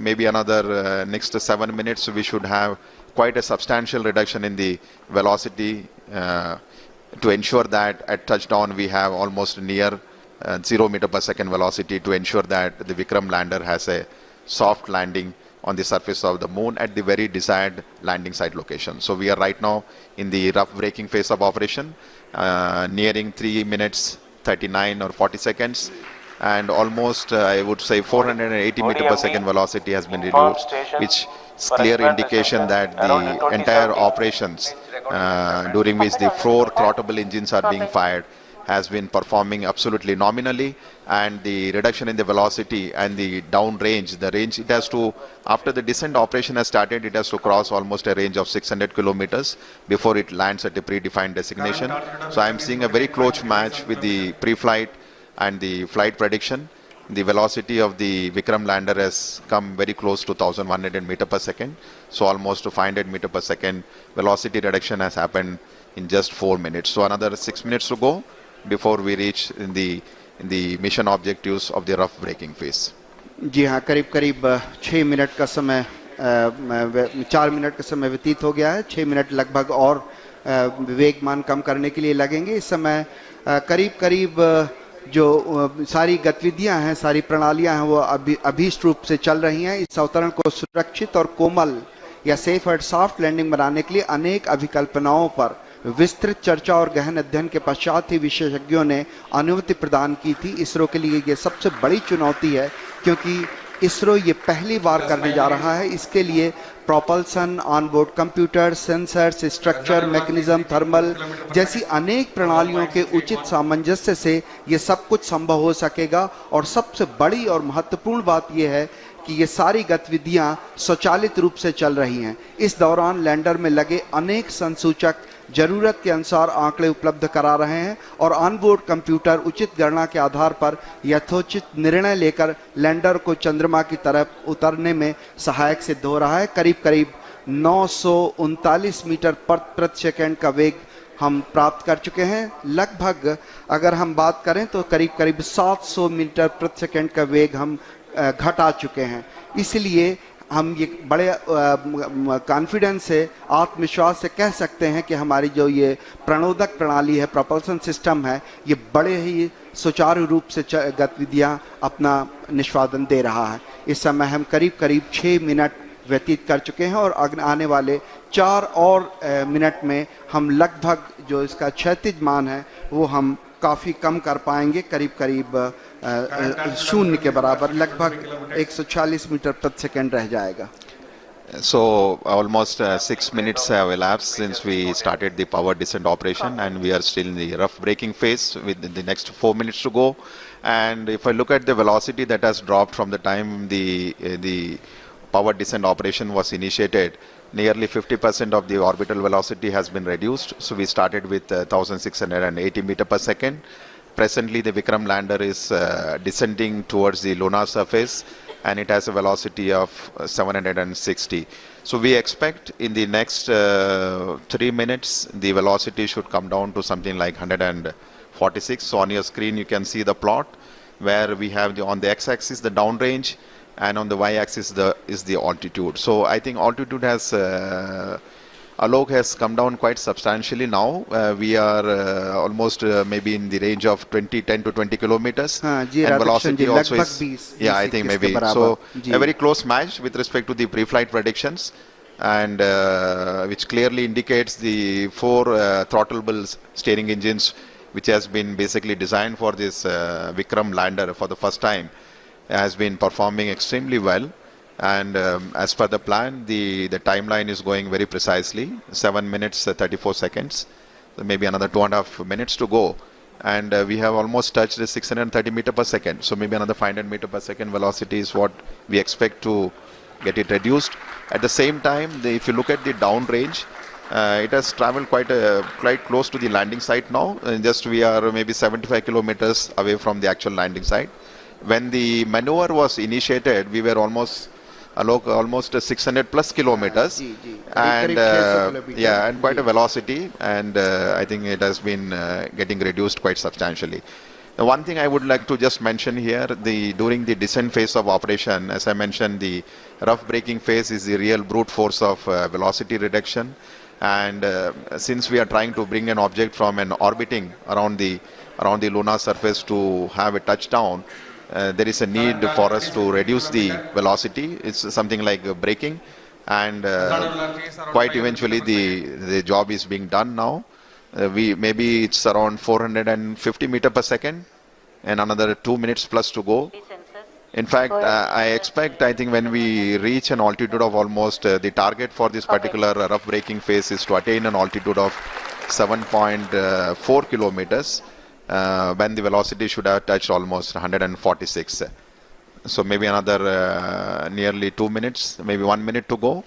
maybe another next 7 minutes we should have quite a substantial reduction in the velocity to ensure that at touchdown we have almost near 0 meter per second velocity to ensure that the Vikram lander has a soft landing on the surface of the moon at the very desired landing site location. So we are right now in the rough braking phase of operation, nearing 3 minutes 39 or 40 seconds, and almost I would say 480 meter per second velocity has been reduced, which is clear indication that the entire operations during which the 4 throttleable engines are being fired has been performing absolutely nominally, and the reduction in the velocity and the down range, the range it has to, after the descent operation has started, it has to cross almost a range of 600 kilometers before it lands at a predefined destination. So I am seeing a very close match with the pre-flight and the flight prediction. The velocity of the Vikram lander has come very close to 1100 meter per second. So almost to 500 meter per second velocity reduction has happened in just 4 minutes. So another 6 minutes to go before we reach in the mission objectives of the rough braking phase. जी हाँ, करीब 6 minute का समय 4 minute का समय व्यतीत हो गया है। 6 मिनट लगभग और वेगमान कम करने के लिए लगेंगे। इस समय करीब जो सारी गतिविधियां हैं, सारी प्रणालियां हैं, वो अभीष्ट रूप से चल रही हैं। इस अवतरण को सुरक्षित और कोमल या सेफ और सॉफ्ट लैंडिंग बनाने के लिए अनेक अभिकल्पनाओं पर विस्तृत चर्चा और गहन अध्ययन के पश्चात ही विशेषज्ञों ने अनुमति प्रदान की थी। इसरो के लिए ये सबसे बड़ी चुनौती है, क्योंकि इसरो ये पहली बार करने जा रहा है। इसके लिए propulsion, onboard computer, sensors, structure, mechanism, thermal जैसी अनेक प्रणालियों के उचित सामंजस्य से ये सब कुछ संभव हो सकेगा। और सबसे बड़ी और महत्वपूर्ण बात यह है कि ये सारी गतिविधियां स्वचालित रूप से चल रही हैं। इस दौरान लैंडर में लगे अनेक संसूचक जरूरत के अनुसार आंकड़े उपलब्ध करा रहे हैं और ऑनबोर्ड कंप्यूटर उचित गणना के आधार पर यथोचित निर्णय लेकर लैंडर को चंद्रमा की तरफ उतरने में सहायक सिद्ध हो रहा है। करीब 939 मीटर प्रति सेकंड का वेग हम प्राप्त कर चुके हैं। लगभग अगर हम बात करें तो करीब 700 मीटर प्रति सेकंड का वेग हम घटा चुके हैं। इसलिए हम ये बड़े कॉन्फिडेंस से, आत्मविश्वास से कह सकते हैं कि हमारी जो ये प्रणोदक प्रणाली है, प्रोपल्सन सिस्टम है, ये बड़े ही सुचारू रूप से गतिविधियां अपना निष्पादन दे रहा है। इस समय हम करीब 6 मिनट व्यतीत कर चुके हैं और आने वाले 4 और मिनट में हम लगभग जो इसका क्षैतिज मान है वो हम काफ़ी कम कर पाएंगे। करीब 0 के बराबर, लगभग 140 मीटर प्रति सेकंड रह जाएगा। So almost 6 minutes have elapsed since we started the power descent operation, and we are still in the rough braking phase with the next 4 minutes to go. And if I look at the velocity that has dropped from the time the power descent operation was initiated, nearly 50% of the orbital velocity has been reduced. So we started with 1680 meter per second. Presently the Vikram lander is descending towards the lunar surface, and it has a velocity of 760. So we expect in the next 3 minutes the velocity should come down to something like 146. So on your screen you can see the plot where we have on the x-axis the downrange, and on the y-axis is the altitude. So I think altitude has Alok has come down quite substantially now. We are almost maybe in the range of 10 to 20 kilometers. And velocity also is, yeah, I think maybe. So a very close match with respect to the pre-flight predictions, and which clearly indicates the 4 throttleable steering engines, which has been basically designed for this Vikram lander for the first time, has been performing extremely well. And as per the plan, the timeline is going very precisely, 7 minutes 34 seconds. So maybe another 2.5 minutes to go, and we have almost touched the 630 meter per second. So maybe another 500 meter per second velocity is what we expect to get it reduced. At the same time, if you look at the downrange, it has traveled quite close to the landing site now. Just we are maybe 75 kilometers away from the actual landing site. When the maneuver was initiated, we were almost 600 plus kilometers, and yeah, and quite a velocity, and I think it has been getting reduced quite substantially. One thing I would like to just mention here, during the descent phase of operation, as I mentioned, the rough braking phase is the real brute force of velocity reduction. And since we are trying to bring an object from an orbiting around the lunar surface to have a touchdown, there is a need for us to reduce the velocity. It's something like braking, and quite eventually the job is being done now. Maybe it's around 450 meter per second, and another 2 minutes plus to go. In fact, I think when we reach an altitude of almost the target for this particular rough braking phase is to attain an altitude of 7.4 kilometers, when the velocity should have touched almost 146. So maybe another nearly 2 minutes, maybe 1 minute to go.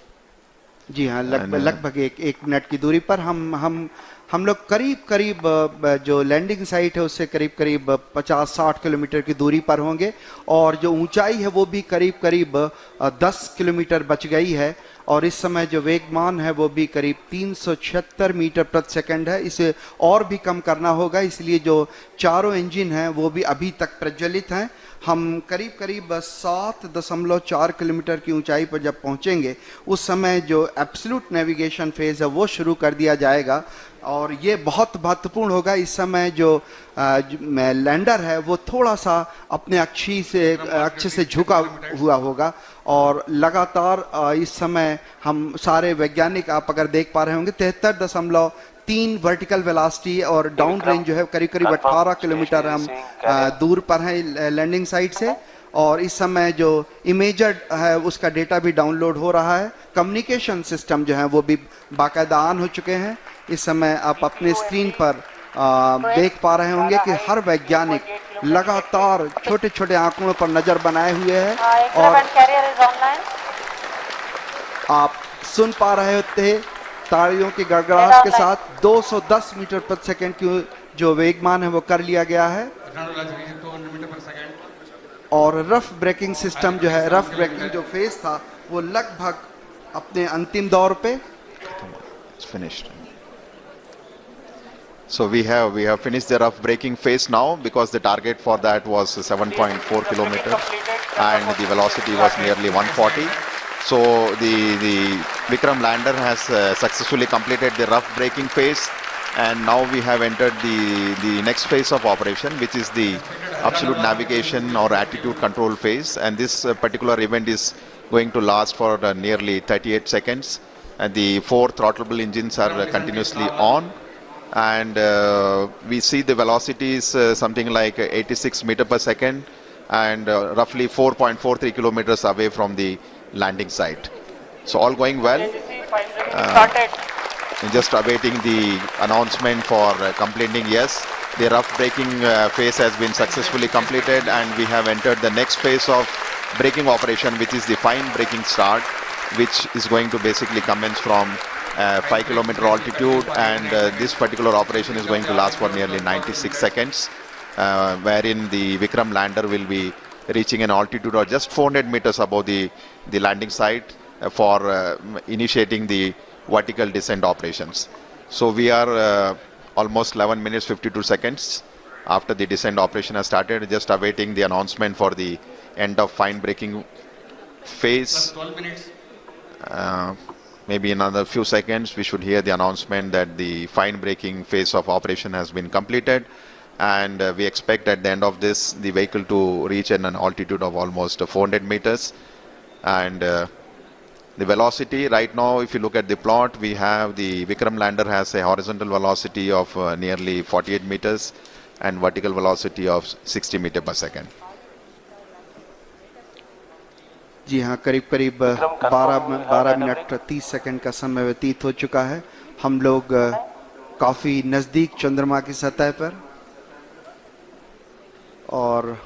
जी हाँ, लगभग एक minute की दूरी पर हम लोग करीब जो लैंडिंग साइट है उससे करीब 50-60 किलोमीटर की दूरी पर होंगे, और जो ऊंचाई है वो भी करीब 10 किलोमीटर बच गई है, और इस समय जो वेगमान है वो भी करीब 376 मीटर प्रति सेकंड है. इसे और भी कम करना होगा, इसलिए जो चारों इंजन हैं वो भी अभी तक प्रज्वलित हैं. हम करीब 7.4 किलोमीटर की ऊंचाई पर जब पहुंचेंगे उस समय जो एब्सोल्यूट नेविगेशन फेज है वो शुरू कर दिया जाएगा, और ये बहुत महत्वपूर्ण होगा. इस समय जो लैंडर है वो थोड़ा सा अपने अक्ष से झुका हुआ होगा, और लगातार इस समय हम सारे वैज्ञानिक, आप अगर देख पा रहे होंगे, 73.3 वर्टिकल वेलोसिटी, और डाउन रेंज जो है करीब 18 किलोमीटर हम दूर पर हैं लैंडिंग साइट से. और इस समय जो इमेजर है उसका डेटा भी डाउनलोड हो रहा है. कम्युनिकेशन सिस्टम जो है वो भी बाकायदा ऑन हो चुके हैं. इस समय आप अपने स्क्रीन पर देख पा रहे होंगे कि हर वैज्ञानिक लगातार छोटे आंकड़ों पर नजर बनाए हुए है, और आप सुन पा रहे थे तालियों की गड़गड़ाहट के साथ 210 मीटर प्रति सेकंड की जो वेगमान है वो कर लिया गया है. और रफ ब्रेकिंग सिस्टम जो है, रफ ब्रेकिंग जो फेज था वो लगभग अपने अंतिम दौर पे. So we have finished the rough braking phase now, because the target for that was 7.4 kilometers and the velocity was nearly 140. So the Vikram lander has successfully completed the rough braking phase, and now we have entered the next phase of operation, which is the absolute navigation or attitude control phase. And this particular event is going to last for nearly 38 seconds. And the 4 throttleable engines are continuously on. And we see the velocity is something like 86 meter per second, and roughly 4.43 kilometers away from the landing site. So all going well. Just awaiting the announcement for completing. Yes, the rough braking phase has been successfully completed, and we have entered the next phase of braking operation, which is the fine braking start, which is going to basically commence from 5 kilometer altitude, and this particular operation is going to last for nearly 96 seconds, wherein the Vikram lander will be reaching an altitude of just 400 meters above the landing site for initiating the vertical descent operations. So we are almost 11 minutes 52 seconds after the descent operation has started, just awaiting the announcement for the end of fine braking phase. 12 minutes. Maybe in another few seconds we should hear the announcement that the fine braking phase of operation has been completed, and we expect at the end of this the vehicle to reach an altitude of almost 400 meters. And the velocity right now, if you look at the plot, we have the Vikram lander has a horizontal velocity of nearly 48 meters and vertical velocity of 60 meters per second. जी हाँ, करीब 12 minute 30 second का समय व्यतीत हो चुका है. हम लोग काफी नजदीक चंद्रमा की सतह पर और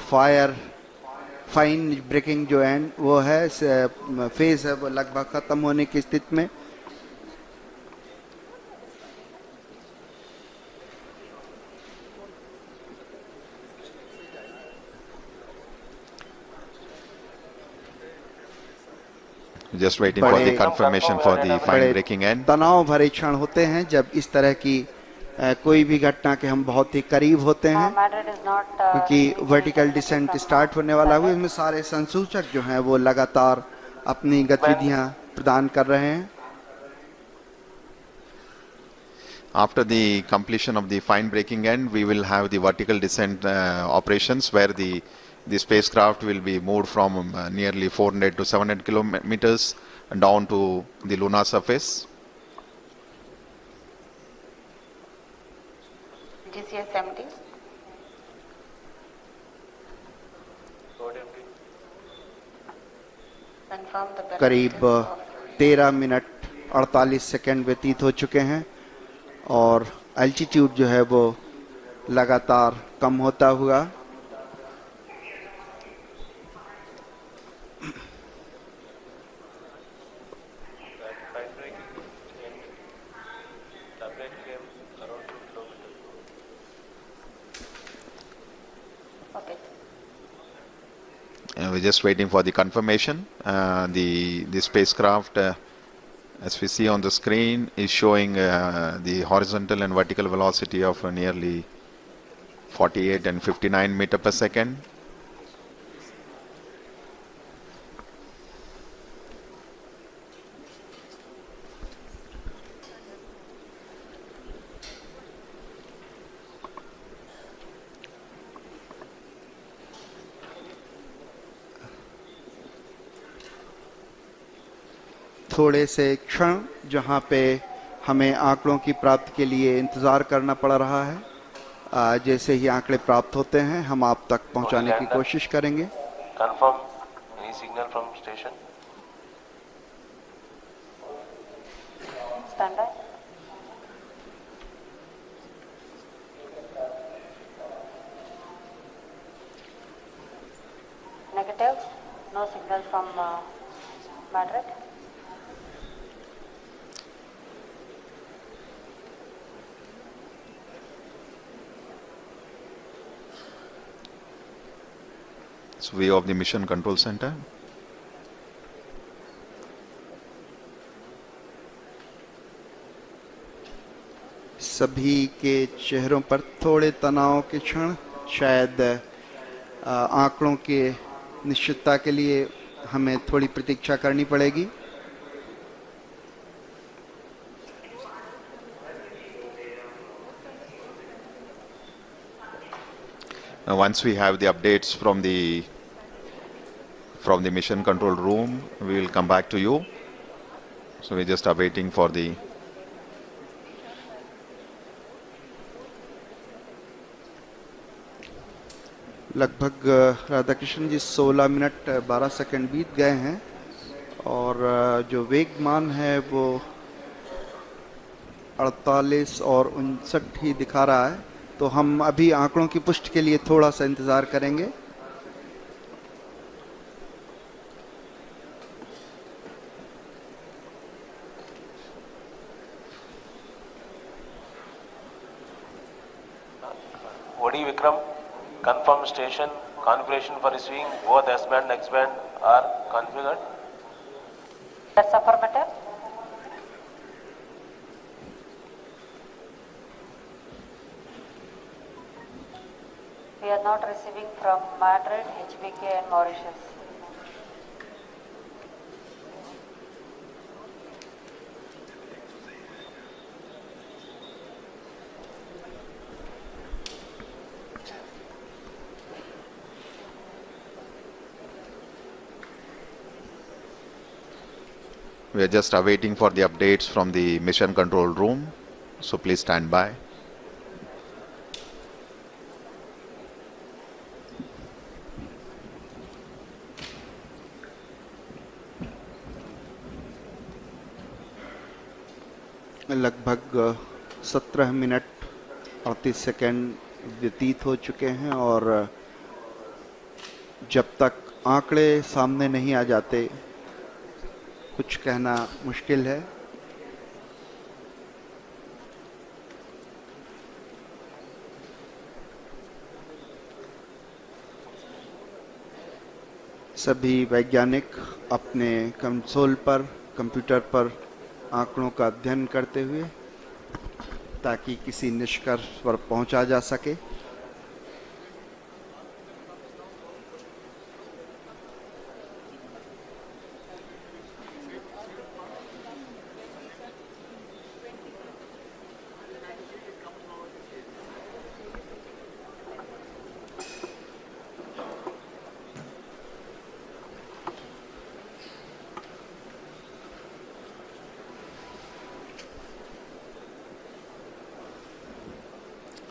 फाइन ब्रेकिंग जो एंड वो है फेज है वो लगभग खत्म होने की स्थिति में। Just waiting for the confirmation for the fine breaking end. तनाव भरे क्षण होते हैं जब इस तरह की कोई भी घटना के हम बहुत ही करीब होते हैं, क्योंकि वर्टिकल डिसेंट स्टार्ट होने वाला है। इसमें सारे संसूचक जो हैं वो लगातार अपनी गतिविधियां प्रदान कर रहे हैं। After the completion of the fine breaking end, we will have the vertical descent operations where the spacecraft will be moved from nearly 400 to 700 kilometers down to the lunar surface. GCS empty. Confirm the करीब 13 minute 48 second व्यतीत हो चुके हैं और altitude जो है वो लगातार कम होता हुआ। We're just waiting for the confirmation. The spacecraft, as we see on the screen, is showing the horizontal and vertical velocity of nearly 48 and 59 meter per second. थोड़े से क्षण जहां पे हमें आंकड़ों की प्राप्ति के लिए इंतज़ार करना पड़ रहा है, जैसे ही आंकड़े प्राप्त होते हैं हम आप तक पहुंचाने की कोशिश करेंगे। Confirm any signal from station. Stand by. Negative. No signal from Madrid. It's view of the mission control center. सभी के चेहरों पर थोड़े तनाव के क्षण, शायद आंकड़ों के निश्चितता के लिए हमें थोड़ी प्रतीक्षा करनी पड़ेगी। Once we have the updates from the mission control room, we will come back to you. So we're just awaiting for the लगभग राधाकृष्ण जी 16 मिनट 12 सेकंड बीत गए हैं और जो वेगमान है वो 48 और 59 ही दिखा रहा है, तो हम अभी आंकड़ों की पुष्टि के लिए थोड़ा सा इंतजार करेंगे। OD Vikram, confirm station configuration for receiving both S band and X band are configured. That's affirmative. We are not receiving from Madrid, HBK and Mauritius. we are just awaiting for the updates from the mission control room. So please stand by. लगभग 17 minute 38 second व्यतीत हो चुके हैं और जब तक आंकड़े सामने नहीं आ जाते कुछ कहना मुश्किल है। सभी वैज्ञानिक अपने कंसोल पर कंप्यूटर पर आंकड़ों का अध्ययन करते हुए ताकि किसी निष्कर्ष पर पहुंचा जा सके।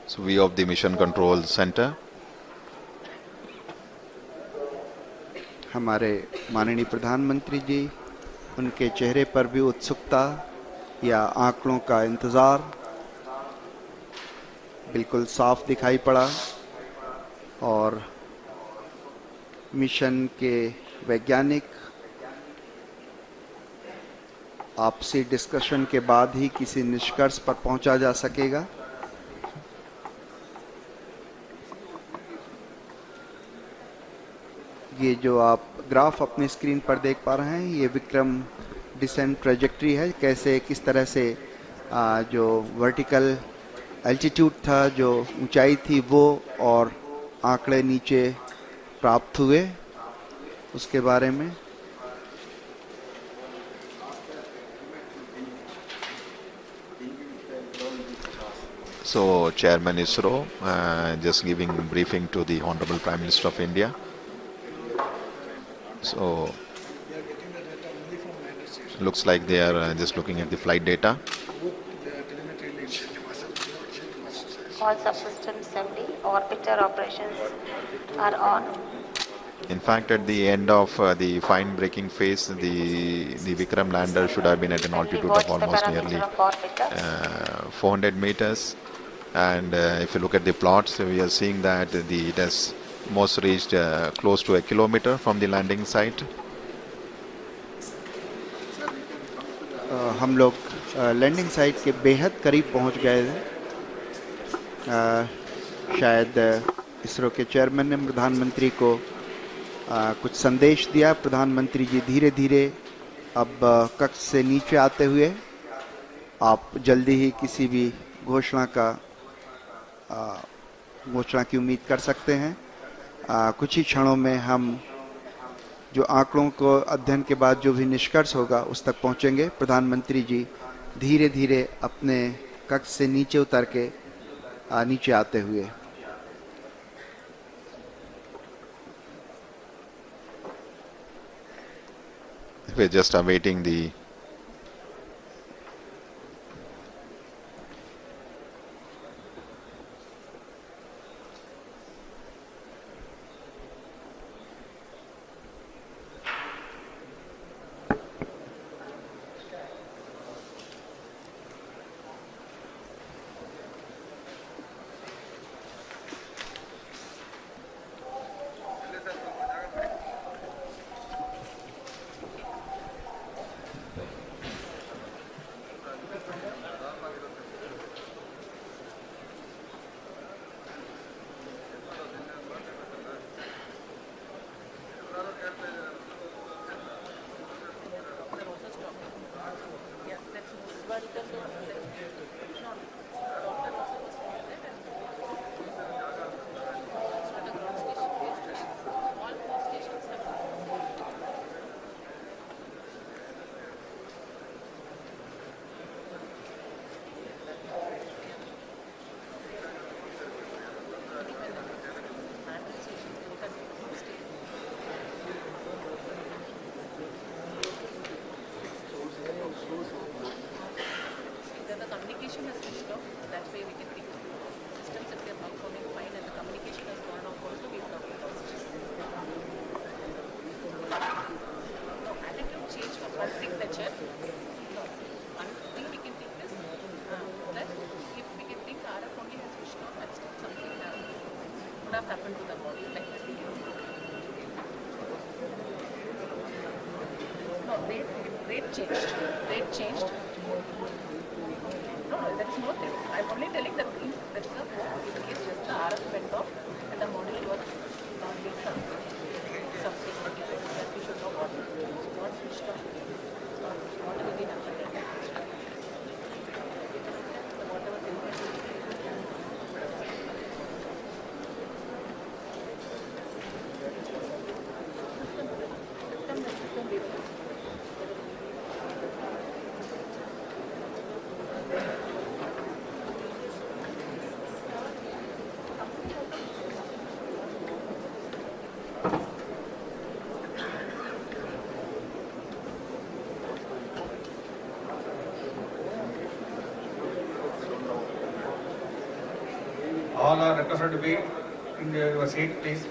So view of the Mission Control Center. हमारे माननीय प्रधानमंत्री जी, उनके चेहरे पर भी उत्सुकता या आंकड़ों का इंतज़ार बिल्कुल साफ दिखाई पड़ा और मिशन के वैज्ञानिक आपसी डिस्कशन के बाद ही किसी निष्कर्ष पर पहुंचा जा सकेगा। ये जो आप ग्राफ अपनी स्क्रीन पर देख पा रहे हैं, ये विक्रम डिसेंट ट्रेजेक्ट्री है। कैसे किस तरह से जो वर्टिकल एल्टीट्यूड था, जो ऊंचाई थी वो, और आंकड़े नीचे प्राप्त हुए उसके बारे में। So Chairman ISRO just giving briefing to the Honorable Prime Minister of India. So looks like they are just looking at the flight data. All subsystems MD, orbiter operations are on. In fact, at the end of the fine braking phase, the Vikram lander should have been at an altitude of almost nearly 400 meters. And if you look at the plots, we are seeing that it has most reached close to a kilometer from the landing site. हम लोग landing site के बेहद करीब पहुंच गए थे। शायद इसरो के चेयरमैन ने प्रधानमंत्री को कुछ संदेश दिया। प्रधानमंत्री जी धीरे धीरे अब कक्ष से नीचे आते हुए आप जल्दी ही किसी भी घोषणा की उम्मीद कर सकते हैं। कुछ ही क्षणों में हम जो आंकड़ों को अध्ययन के बाद जो भी निष्कर्ष होगा उस तक पहुंचेंगे। प्रधानमंत्री जी धीरे धीरे अपने कक्ष से नीचे उतर के नीचे आते हुए। We're just awaiting the Rate changed. Rate changed. No, there is no thing. I'm only telling that in there is a in case just the RF went off and the module was not being something like that we should know what switched off. What will be happening? Whatever thing. All are requested to be in your seat, please.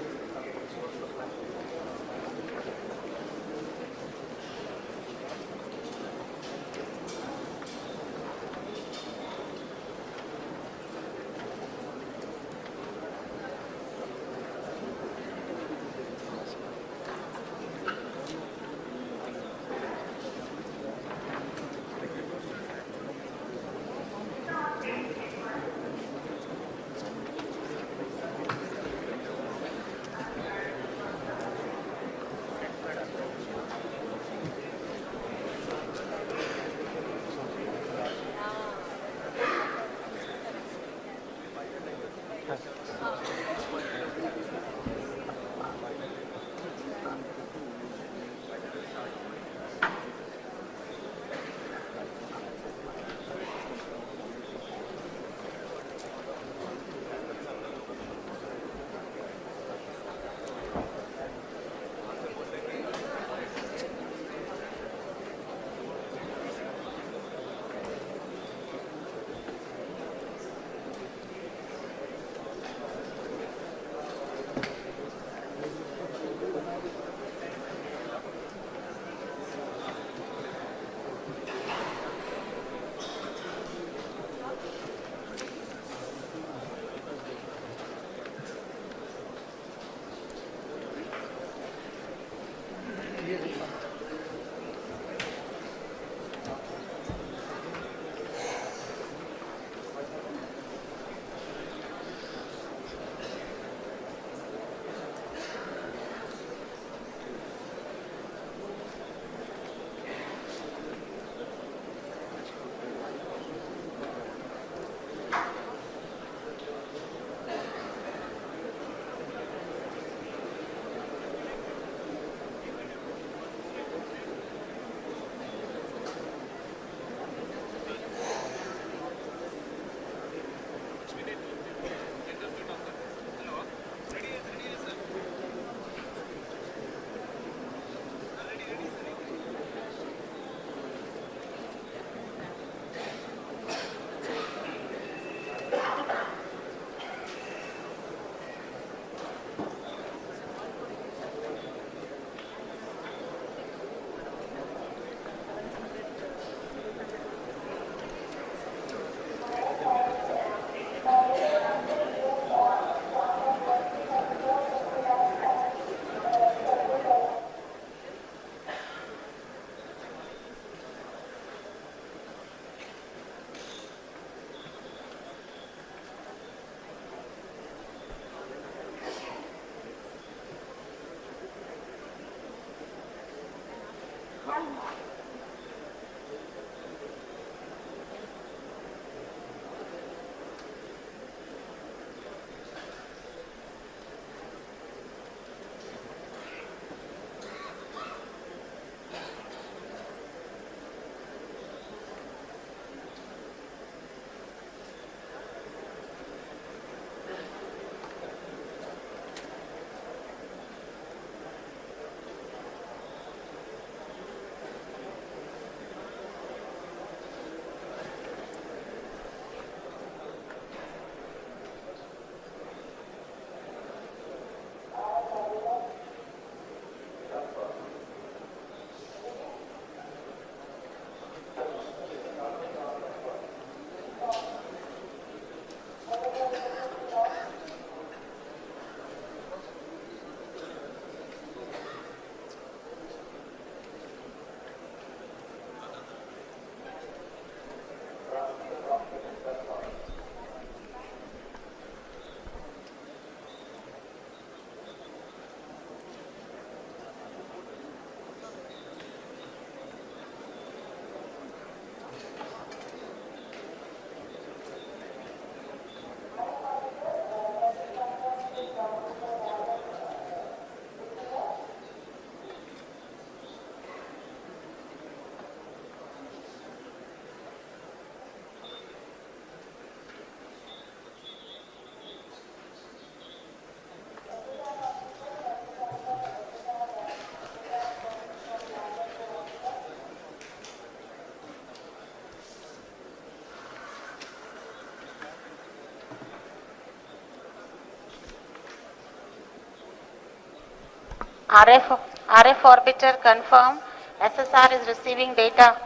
RF orbiter confirmed. SSR is receiving data.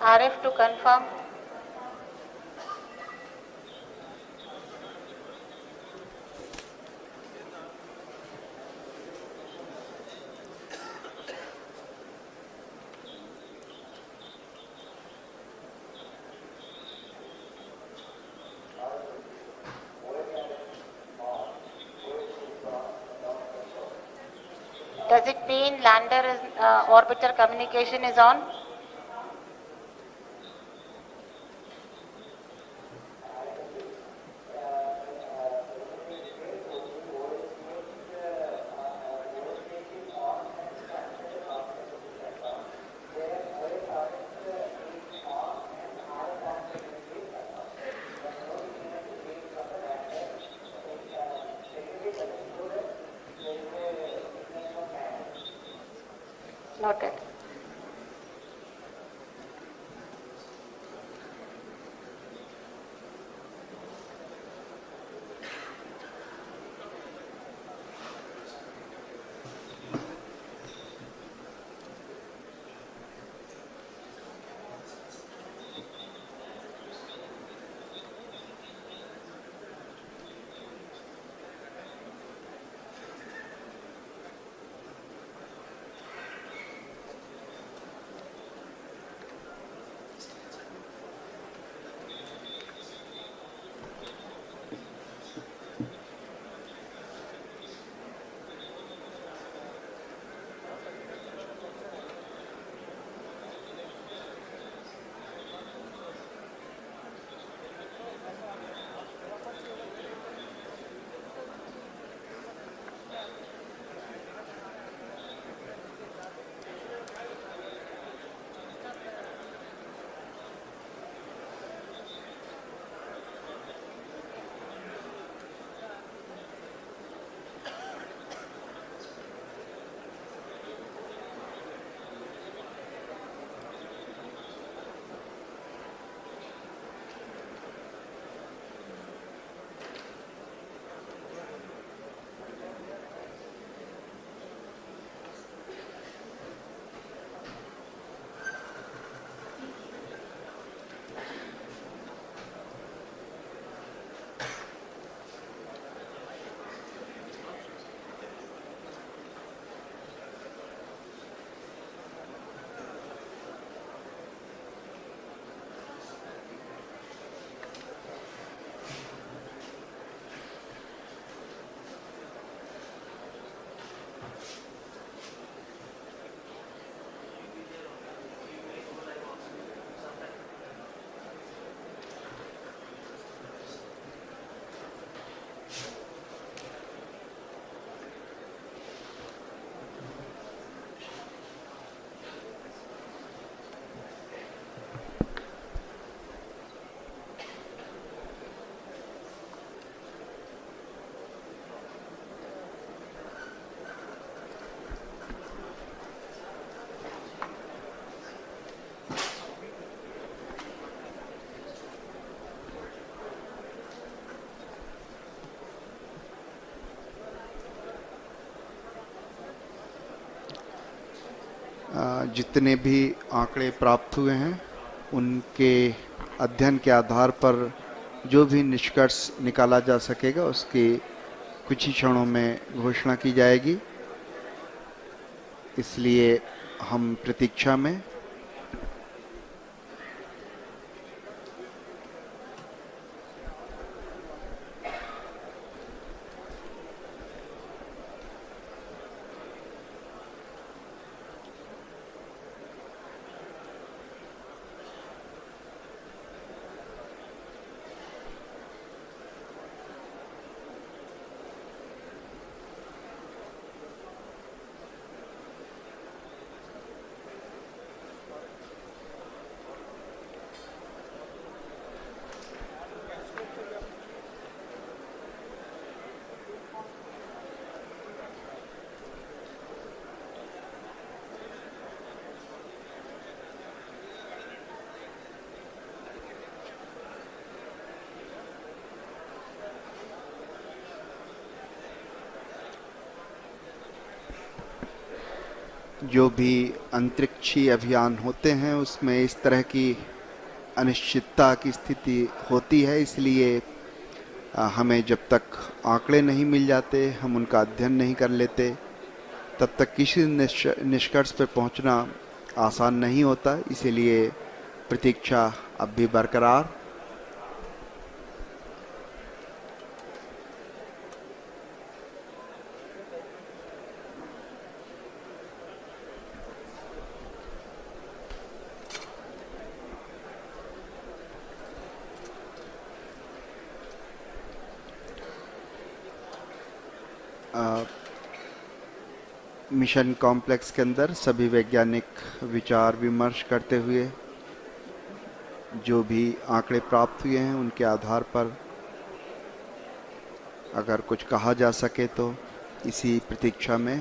RF to confirm. Does it mean lander is, orbiter communication is on? Noted. जितने भी आंकड़े प्राप्त हुए हैं उनके अध्ययन के आधार पर जो भी निष्कर्ष निकाला जा सकेगा उसकी कुछ ही क्षणों में घोषणा की जाएगी, इसलिए हम प्रतीक्षा में। जो भी अंतरिक्षीय अभियान होते हैं उसमें इस तरह की अनिश्चितता की स्थिति होती है, इसलिए हमें जब तक आंकड़े नहीं मिल जाते, हम उनका अध्ययन नहीं कर लेते, तब तक किसी निष्कर्ष पर पहुंचना आसान नहीं होता। इसीलिए प्रतीक्षा अब भी बरकरार। मिशन कॉम्प्लेक्स के अंदर सभी वैज्ञानिक विचार विमर्श करते हुए जो भी आंकड़े प्राप्त हुए हैं उनके आधार पर अगर कुछ कहा जा सके तो इसी प्रतीक्षा में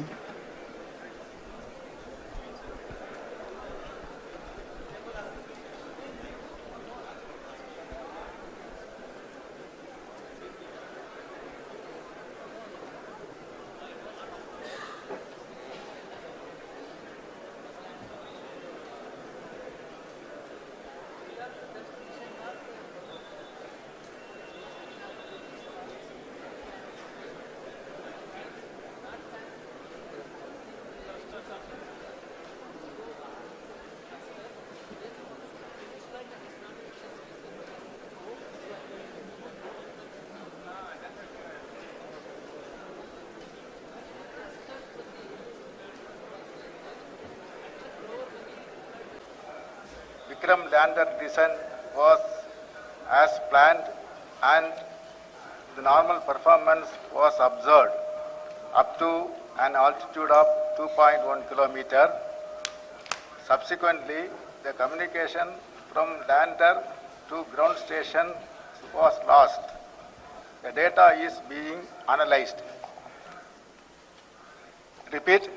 Vikram lander descent was as planned and the normal performance was observed up to an altitude of 2.1 kilometer. Subsequently, the communication from lander to ground station was lost. The data is being analyzed. Repeat,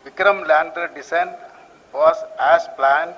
Vikram lander descent was as planned